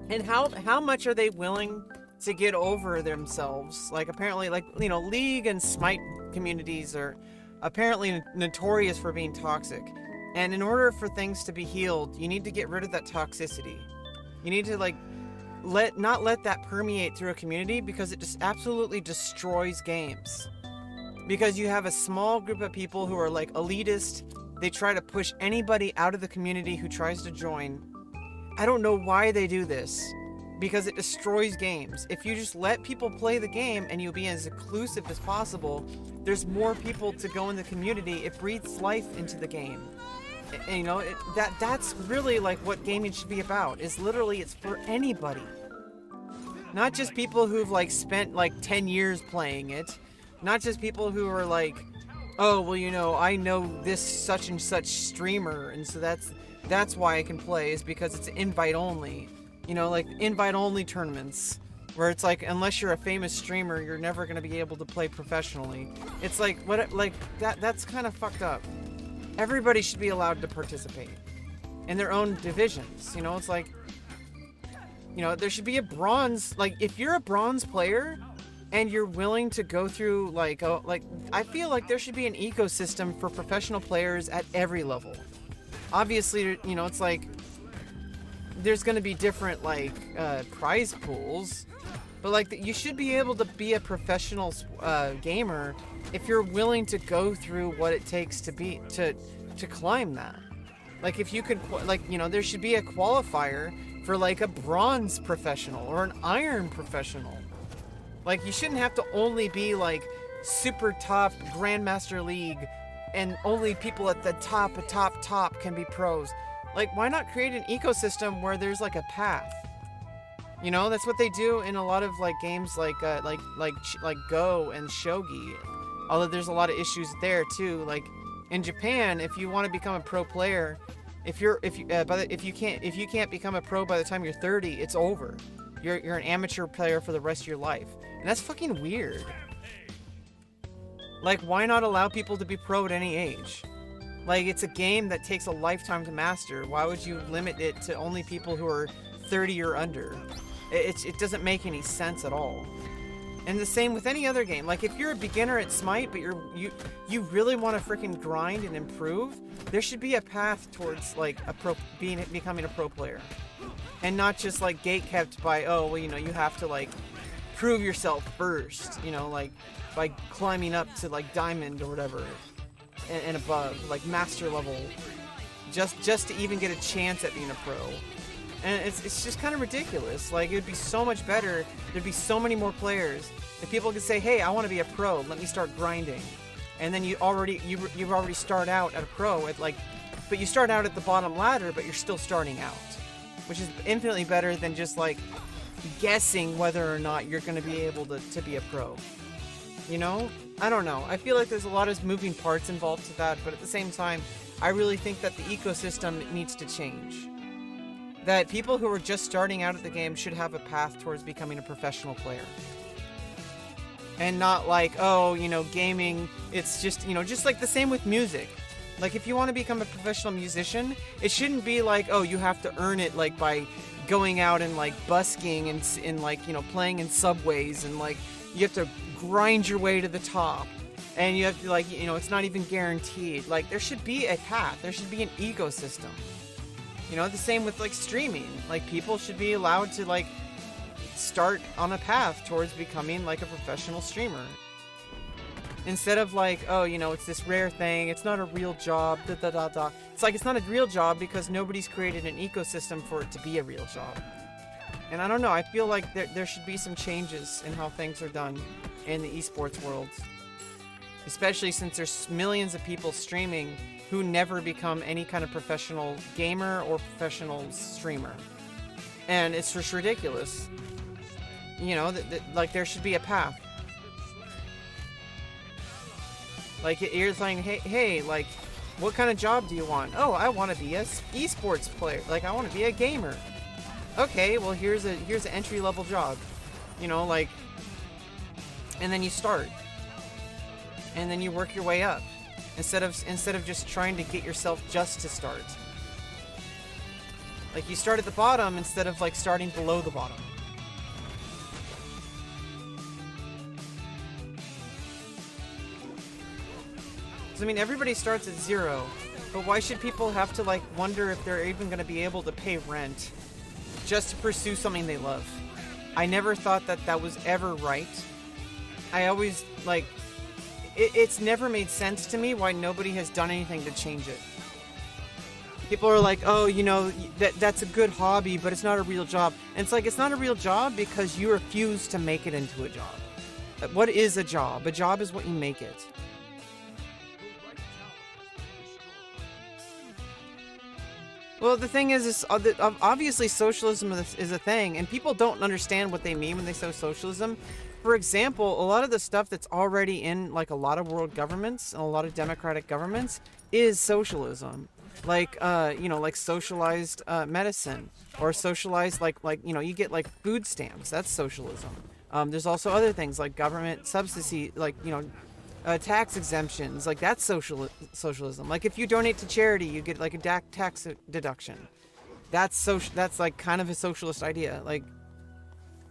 Speaker 1: And how much are they willing to get over themselves? Like, apparently, like, you know, League and Smite communities are apparently notorious for being toxic. And in order for things to be healed, you need to get rid of that toxicity. You need to, like, not let that permeate through a community, because it just absolutely destroys games. Because you have a small group of people who are, like, elitist. They try to push anybody out of the community who tries to join. I don't know why they do this, because it destroys games. If you just let people play the game and you be as inclusive as possible, there's more people to go in the community. It breathes life into the game. And, you know, that's really like what gaming should be about. Is literally, it's for anybody. Not just people who've like spent like 10 years playing it. Not just people who are like, oh, well, you know, I know this such and such streamer, and so that's why I can play, is because it's invite only. You know, like invite only tournaments, where it's like, unless you're a famous streamer, you're never gonna be able to play professionally. It's like, what, like that's kind of fucked up. Everybody should be allowed to participate in their own divisions. You know, it's like, you know, there should be a bronze, like, if you're a bronze player and you're willing to go through, like, I feel like there should be an ecosystem for professional players at every level. Obviously, you know, it's like, there's going to be different, like, prize pools, but, like, you should be able to be a professional gamer if you're willing to go through what it takes to climb that. Like, if you could, like, you know, there should be a qualifier for, like, a bronze professional or an iron professional. Like, you shouldn't have to only be, like, super top Grandmaster League and only people at the top can be pros. Like, why not create an ecosystem where there's, like, a path? You know, that's what they do in a lot of, like, games like Go and Shogi. Although there's a lot of issues there too. Like, in Japan, if you want to become a pro player, if you can't become a pro by the time you're 30, it's over. You're an amateur player for the rest of your life. And that's fucking weird. Like, why not allow people to be pro at any age? Like, it's a game that takes a lifetime to master. Why would you limit it to only people who are 30 or under? It doesn't make any sense at all. And the same with any other game. Like, if you're a beginner at Smite, but you really want to freaking grind and improve, there should be a path towards, like, becoming a pro player. And not just, like, gatekept by, oh, well, you know, you have to, like, prove yourself first, you know, like, by climbing up to, like, diamond or whatever, and above, like, master level, just to even get a chance at being a pro. And it's just kind of ridiculous. Like, it would be so much better. There'd be so many more players. If people could say, hey, I want to be a pro. Let me start grinding. And then you already start out at a pro at like, but you start out at the bottom ladder, but you're still starting out, which is infinitely better than just like guessing whether or not you're going to be able to be a pro. You know? I don't know. I feel like there's a lot of moving parts involved to that, but at the same time, I really think that the ecosystem needs to change. That people who are just starting out at the game should have a path towards becoming a professional player. And not like, oh, you know, gaming, it's just, you know, just like the same with music. Like, if you want to become a professional musician, it shouldn't be like, oh, you have to earn it, like, by going out and, like, busking and like, you know, playing in subways and, like, you have to grind your way to the top. And you have to, like, you know, it's not even guaranteed. Like, there should be a path. There should be an ecosystem. You know, the same with, like, streaming. Like, people should be allowed to, like, start on a path towards becoming, like, a professional streamer. Instead of, like, oh, you know, it's this rare thing. It's not a real job. Da-da-da-da. It's like, it's not a real job because nobody's created an ecosystem for it to be a real job. And I don't know. I feel like there should be some changes in how things are done in the esports world. Especially since there's millions of people streaming who never become any kind of professional gamer or professional streamer. And it's just ridiculous. You know, like, there should be a path. Like, you're saying, hey, like, what kind of job do you want? Oh, I want to be a esports player. Like, I want to be a gamer. Okay, well, here's an entry-level job. You know, like, and then you start. And then you work your way up instead of just trying to get yourself just to start. Like, you start at the bottom instead of, like, starting below the bottom. So, I mean, everybody starts at 0, but why should people have to, like, wonder if they're even going to be able to pay rent just to pursue something they love? I never thought that was ever right. I always, like, it's never made sense to me why nobody has done anything to change it. People are like, oh, you know, that's a good hobby, but it's not a real job. And it's like, it's not a real job because you refuse to make it into a job. What is a job? A job is what you make it. Well, the thing is obviously socialism is a thing, and people don't understand what they mean when they say socialism. For example, a lot of the stuff that's already in, like, a lot of world governments and a lot of democratic governments is socialism. Like, you know, like socialized medicine, or socialized, like, you know, you get, like, food stamps. That's socialism. There's also other things like government subsidy, like, you know, tax exemptions. Like, that's socialism. Like, if you donate to charity, you get, like, a tax deduction. That's like kind of a socialist idea. Like,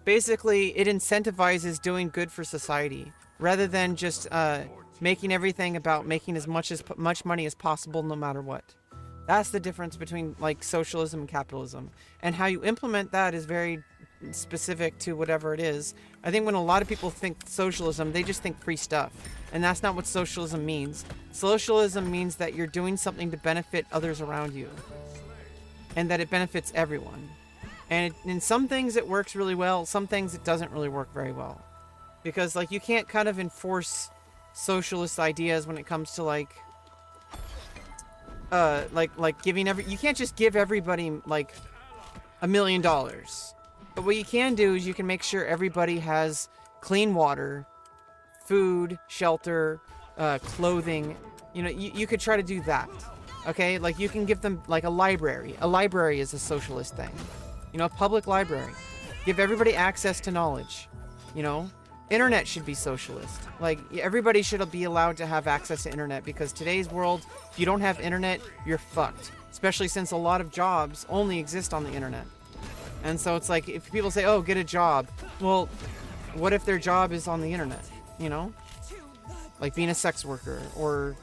Speaker 1: basically, it incentivizes doing good for society rather than just making everything about making as much money as possible no matter what. That's the difference between, like, socialism and capitalism. And how you implement that is very specific to whatever it is. I think when a lot of people think socialism, they just think free stuff. And that's not what socialism means. Socialism means that you're doing something to benefit others around you. And that it benefits everyone. And in some things it works really well, some things it doesn't really work very well. Because, like, you can't kind of enforce socialist ideas when it comes to, like giving you can't just give everybody, like, $1 million. But what you can do is you can make sure everybody has clean water, food, shelter, clothing. You know, you could try to do that. Okay? Like, you can give them, like, a library. A library is a socialist thing. You know, a public library. Give everybody access to knowledge. You know? Internet should be socialist. Like, everybody should be allowed to have access to internet, because today's world, if you don't have internet, you're fucked. Especially since a lot of jobs only exist on the internet. And so it's like, if people say, oh, get a job. Well, what if their job is on the internet? You know? Like being a sex worker, or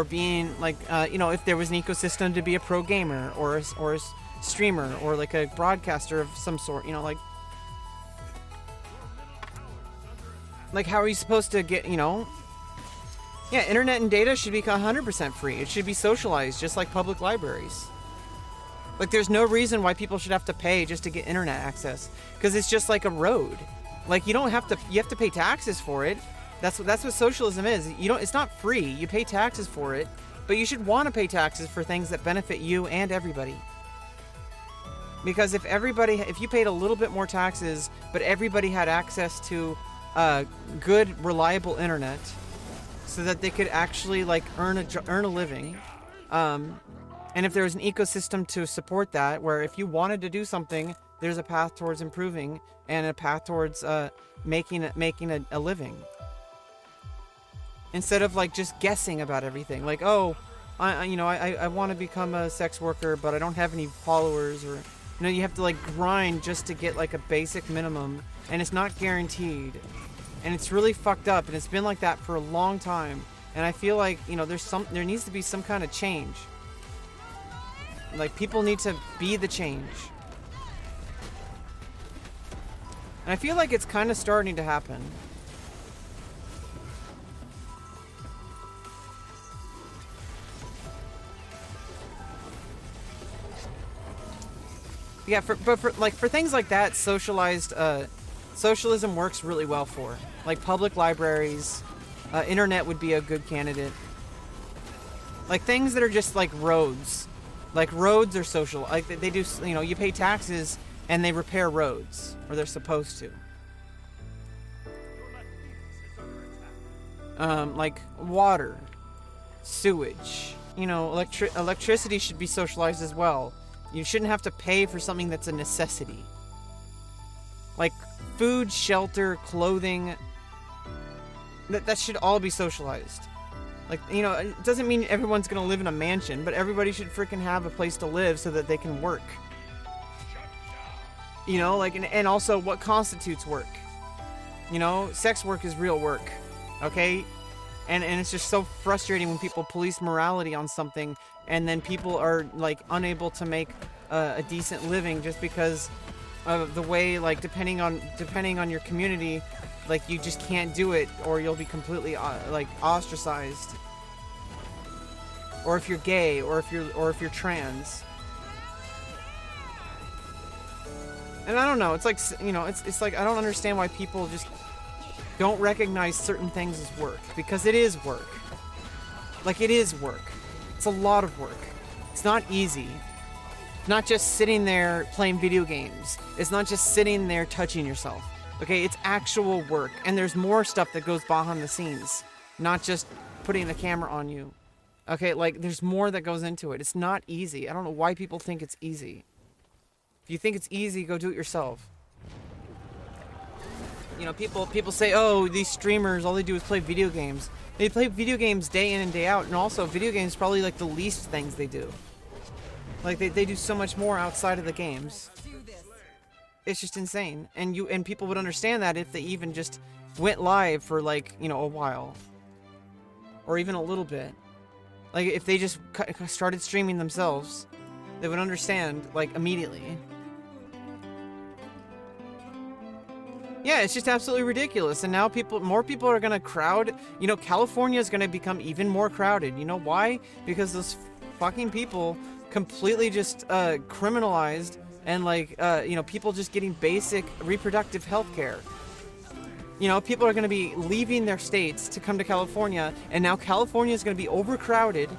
Speaker 1: being, like, you know, if there was an ecosystem to be a pro gamer, or a streamer, or like a broadcaster of some sort, you know, like how are you supposed to get, you know? Yeah, internet and data should be 100% free. It should be socialized, just like public libraries. Like, there's no reason why people should have to pay just to get internet access, because it's just like a road. Like, you have to pay taxes for it. That's what socialism is. It's not free. You pay taxes for it, but you should want to pay taxes for things that benefit you and everybody. Because if you paid a little bit more taxes, but everybody had access to good, reliable internet, so that they could actually like earn a living, and if there was an ecosystem to support that, where if you wanted to do something, there's a path towards improving and a path towards making a living. Instead of like just guessing about everything, like, oh, I want to become a sex worker, but I don't have any followers, or you have to like grind just to get like a basic minimum, and it's not guaranteed, and it's really fucked up, and it's been like that for a long time. And I feel like there needs to be some kind of change. Like, people need to be the change. And I feel like it's kind of starting to happen. Yeah, for things like that, socialism works really well for. Like public libraries, internet would be a good candidate. Like things that are just like roads. Like roads are social. Like they do, you pay taxes and they repair roads, or they're supposed to. Like water, sewage, electricity should be socialized as well. You shouldn't have to pay for something that's a necessity. Like food, shelter, clothing, that should all be socialized. Like, it doesn't mean everyone's gonna live in a mansion, but everybody should freaking have a place to live so that they can work. And also what constitutes work. Sex work is real work, okay? And it's just so frustrating when people police morality on something, and then people are like unable to make a decent living just because of the way, like, depending on your community, like, you just can't do it, or you'll be completely like ostracized. Or if you're gay, or if you're trans. And I don't know, it's like, it's like, I don't understand why people just don't recognize certain things as work, because it is work. Like, it is work. It's a lot of work. It's not easy. It's not just sitting there playing video games. It's not just sitting there touching yourself. Okay, it's actual work, and there's more stuff that goes behind the scenes, not just putting the camera on you. Okay, like, there's more that goes into it. It's not easy. I don't know why people think it's easy. If you think it's easy, go do it yourself. People say, oh, these streamers, all they do is play video games. They play video games day in and day out, and also video games probably like the least things they do. Like, they do so much more outside of the games. It's just insane. And people would understand that if they even just went live for like, a while. Or even a little bit. Like, if they just started streaming themselves, they would understand, like, immediately. Yeah, it's just absolutely ridiculous. And now more people are gonna crowd. California is gonna become even more crowded. You know why? Because those fucking people completely just criminalized, and like, people just getting basic reproductive health care. People are going to be leaving their states to come to California, and now California is going to be overcrowded,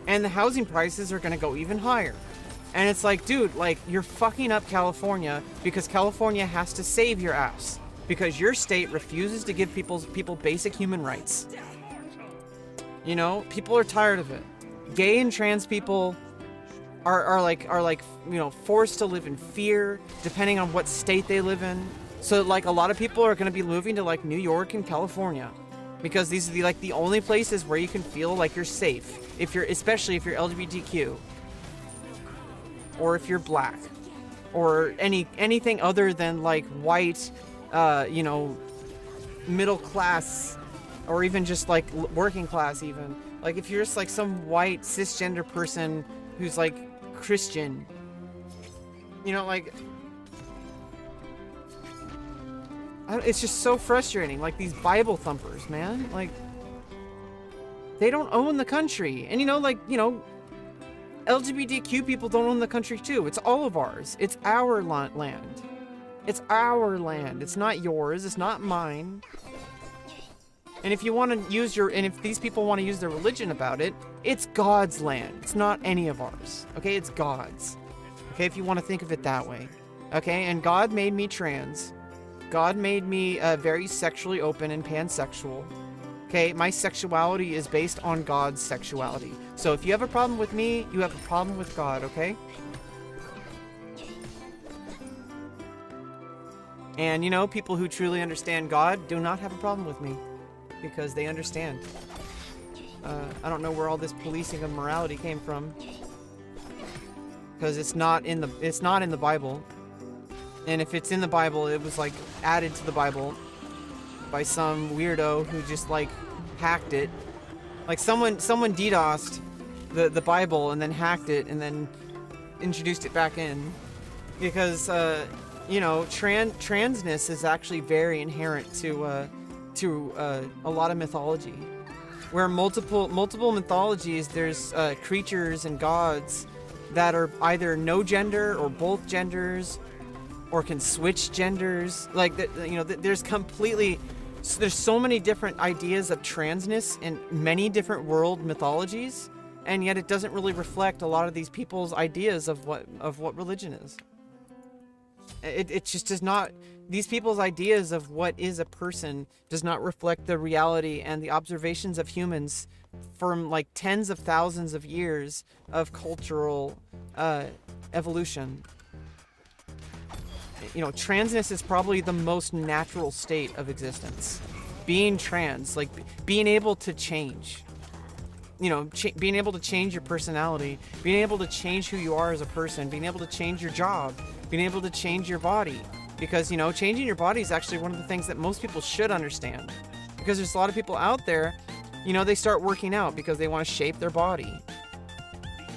Speaker 1: and the housing prices are going to go even higher. And it's like, dude, like, you're fucking up California because California has to save your ass because your state refuses to give people basic human rights. People are tired of it. Gay and trans people are forced to live in fear depending on what state they live in. So, like, a lot of people are going to be moving to, like, New York and California because these are the only places where you can feel like you're safe, especially if you're LGBTQ, or if you're black, or anything other than, like, white, middle class, or even just, like, working class even. Like, if you're just, like, some white cisgender person who's, like, Christian, like... It's just so frustrating. Like, these Bible thumpers, man. Like, they don't own the country. And, LGBTQ people don't own the country too. It's all of ours. It's our land. It's our land. It's not yours. It's not mine. And if you want to use and if these people want to use their religion about it, it's God's land. It's not any of ours. Okay, it's God's. Okay, if you want to think of it that way. Okay, and God made me trans. God made me very sexually open and pansexual. Okay, my sexuality is based on God's sexuality. So if you have a problem with me, you have a problem with God, okay? And you know, people who truly understand God do not have a problem with me because they understand. I don't know where all this policing of morality came from, because it's not in the Bible. And if it's in the Bible, it was like added to the Bible by some weirdo who just like hacked it. Like someone DDoSed the Bible and then hacked it and then introduced it back in, because you know, transness is actually very inherent to a lot of mythology, where multiple mythologies there's creatures and gods that are either no gender or both genders, or can switch genders. Like you know, there's so many different ideas of transness in many different world mythologies, and yet it doesn't really reflect a lot of these people's ideas of what religion is. It just does not. These people's ideas of what is a person does not reflect the reality and the observations of humans from like tens of thousands of years of cultural evolution. You know, transness is probably the most natural state of existence. Being trans, like being able to change. You know, being able to change your personality, being able to change who you are as a person, being able to change your job, being able to change your body. Because, you know, changing your body is actually one of the things that most people should understand. Because there's a lot of people out there, you know, they start working out because they want to shape their body.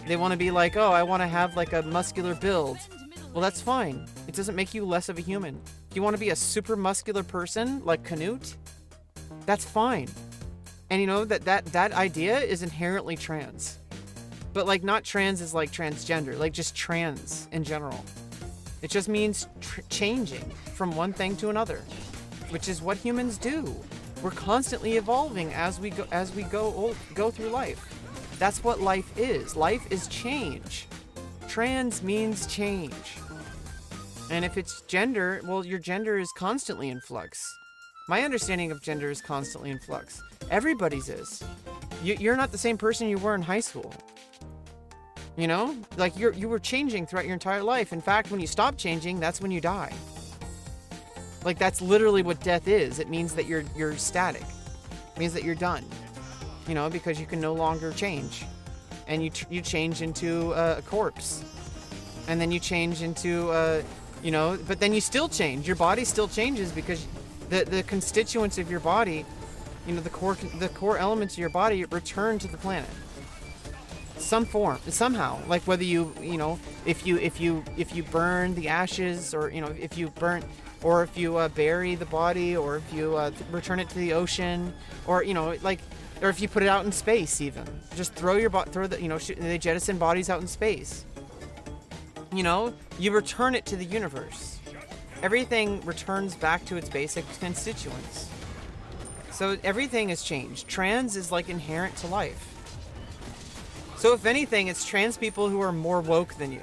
Speaker 1: They want to be like, oh, I want to have like a muscular build. Well, that's fine. It doesn't make you less of a human. If you want to be a super muscular person like Canute, that's fine. And you know, that idea is inherently trans. But like not trans is like transgender, like just trans in general. It just means changing from one thing to another, which is what humans do. We're constantly evolving as we go through life. That's what life is. Life is change. Trans means change. And if it's gender, well, your gender is constantly in flux. My understanding of gender is constantly in flux. Everybody's is. You're not the same person you were in high school. You know, like you were changing throughout your entire life. In fact, when you stop changing, that's when you die. Like that's literally what death is. It means that you're static. It means that you're done. You know, because you can no longer change, and you change into a corpse, and then you change into you know, but then you still change. Your body still changes because the constituents of your body, you know, the core elements of your body return to the planet. Some form, somehow, like whether you know, if you burn the ashes, or you know, if you burn, or if you bury the body, or if you return it to the ocean, or you know, like, or if you put it out in space, even just throw the, you know, they jettison bodies out in space. You know, you return it to the universe. Everything returns back to its basic constituents. So everything has changed. Trans is like inherent to life. So if anything, it's trans people who are more woke than you.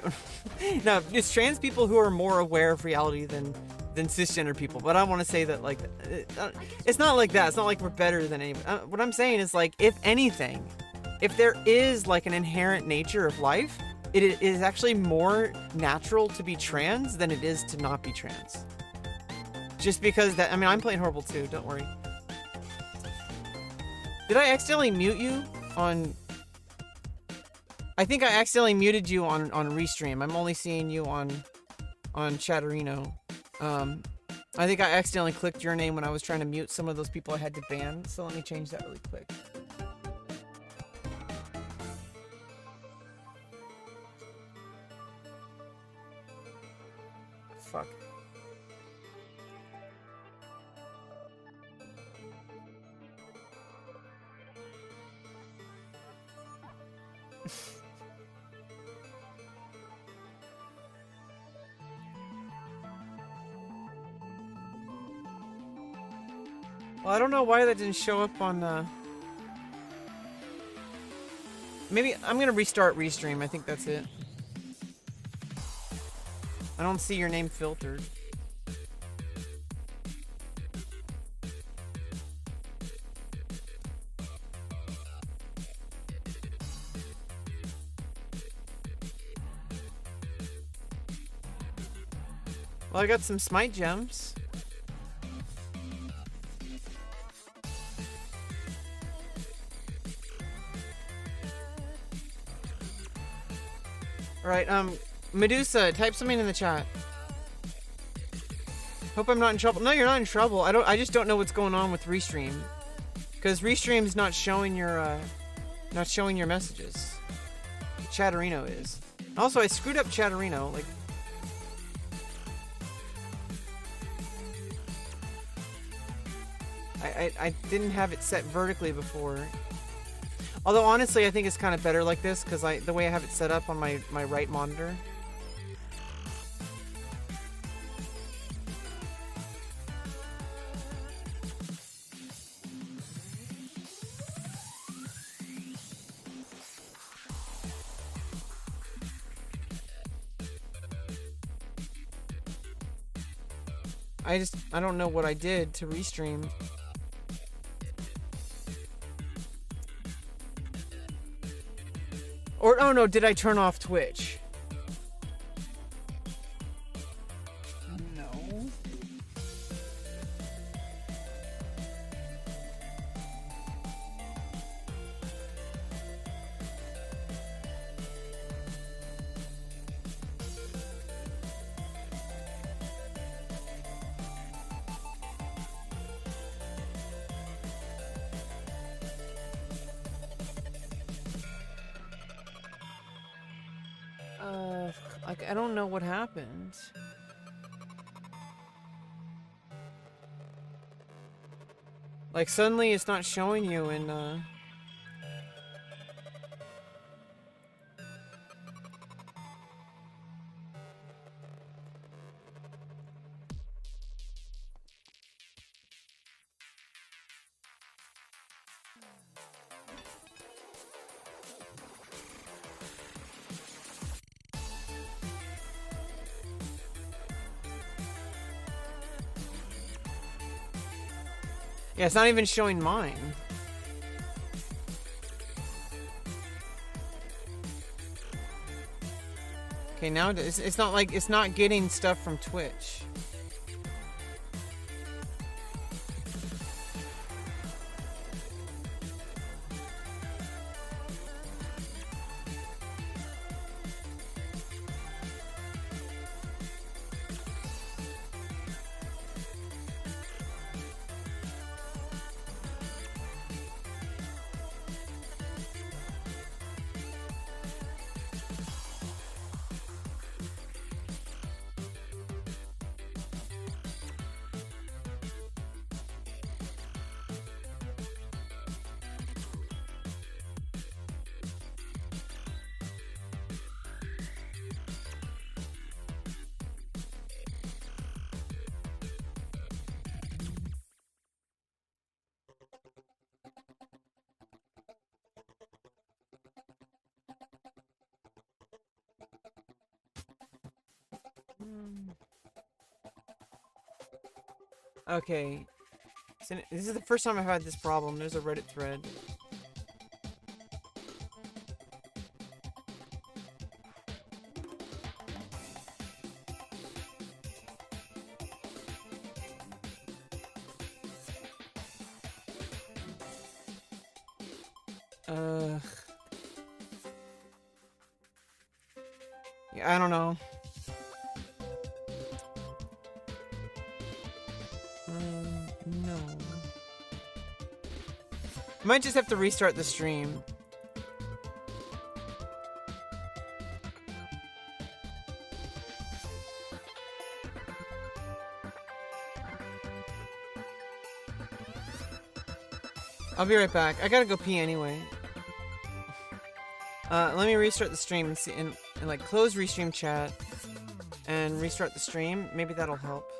Speaker 1: No, it's trans people who are more aware of reality than cisgender people. But I want to say that, like, it's not like that. It's not like we're better than anybody. What I'm saying is, like, if anything, if there is like an inherent nature of life, it is actually more natural to be trans than it is to not be trans. Just because that, I mean, I'm playing horrible too. Don't worry. Did I accidentally mute you on? I think I accidentally muted you on Restream. I'm only seeing you on Chatterino. I think I accidentally clicked your name when I was trying to mute some of those people I had to ban. So let me change that really quick. Fuck. Well, I don't know why that didn't show up on, Maybe I'm gonna restart Restream. I think that's it. I don't see your name filtered. Well, I got some smite gems. Alright, Medusa, type something in the chat. Hope I'm not in trouble. No, you're not in trouble. I just don't know what's going on with Restream. Because Restream's not showing your messages. Chatterino is. Also, I screwed up Chatterino, like... I didn't have it set vertically before. Although honestly, I think it's kind of better like this because the way I have it set up on my right monitor. I don't know what I did to Restream. Or, oh no, did I turn off Twitch?
Speaker 5: No.
Speaker 1: Like, I don't know what happened. Like, suddenly it's not showing you in, Yeah, it's not even showing mine. Okay, now it's not like it's not getting stuff from Twitch. Okay. So this is the first time I've had this problem. There's a Reddit thread. Yeah, I don't know. No. I might just have to restart the stream. I'll be right back. I gotta go pee anyway. Let me restart the stream and see, and like close Restream chat and restart the stream. Maybe that'll help.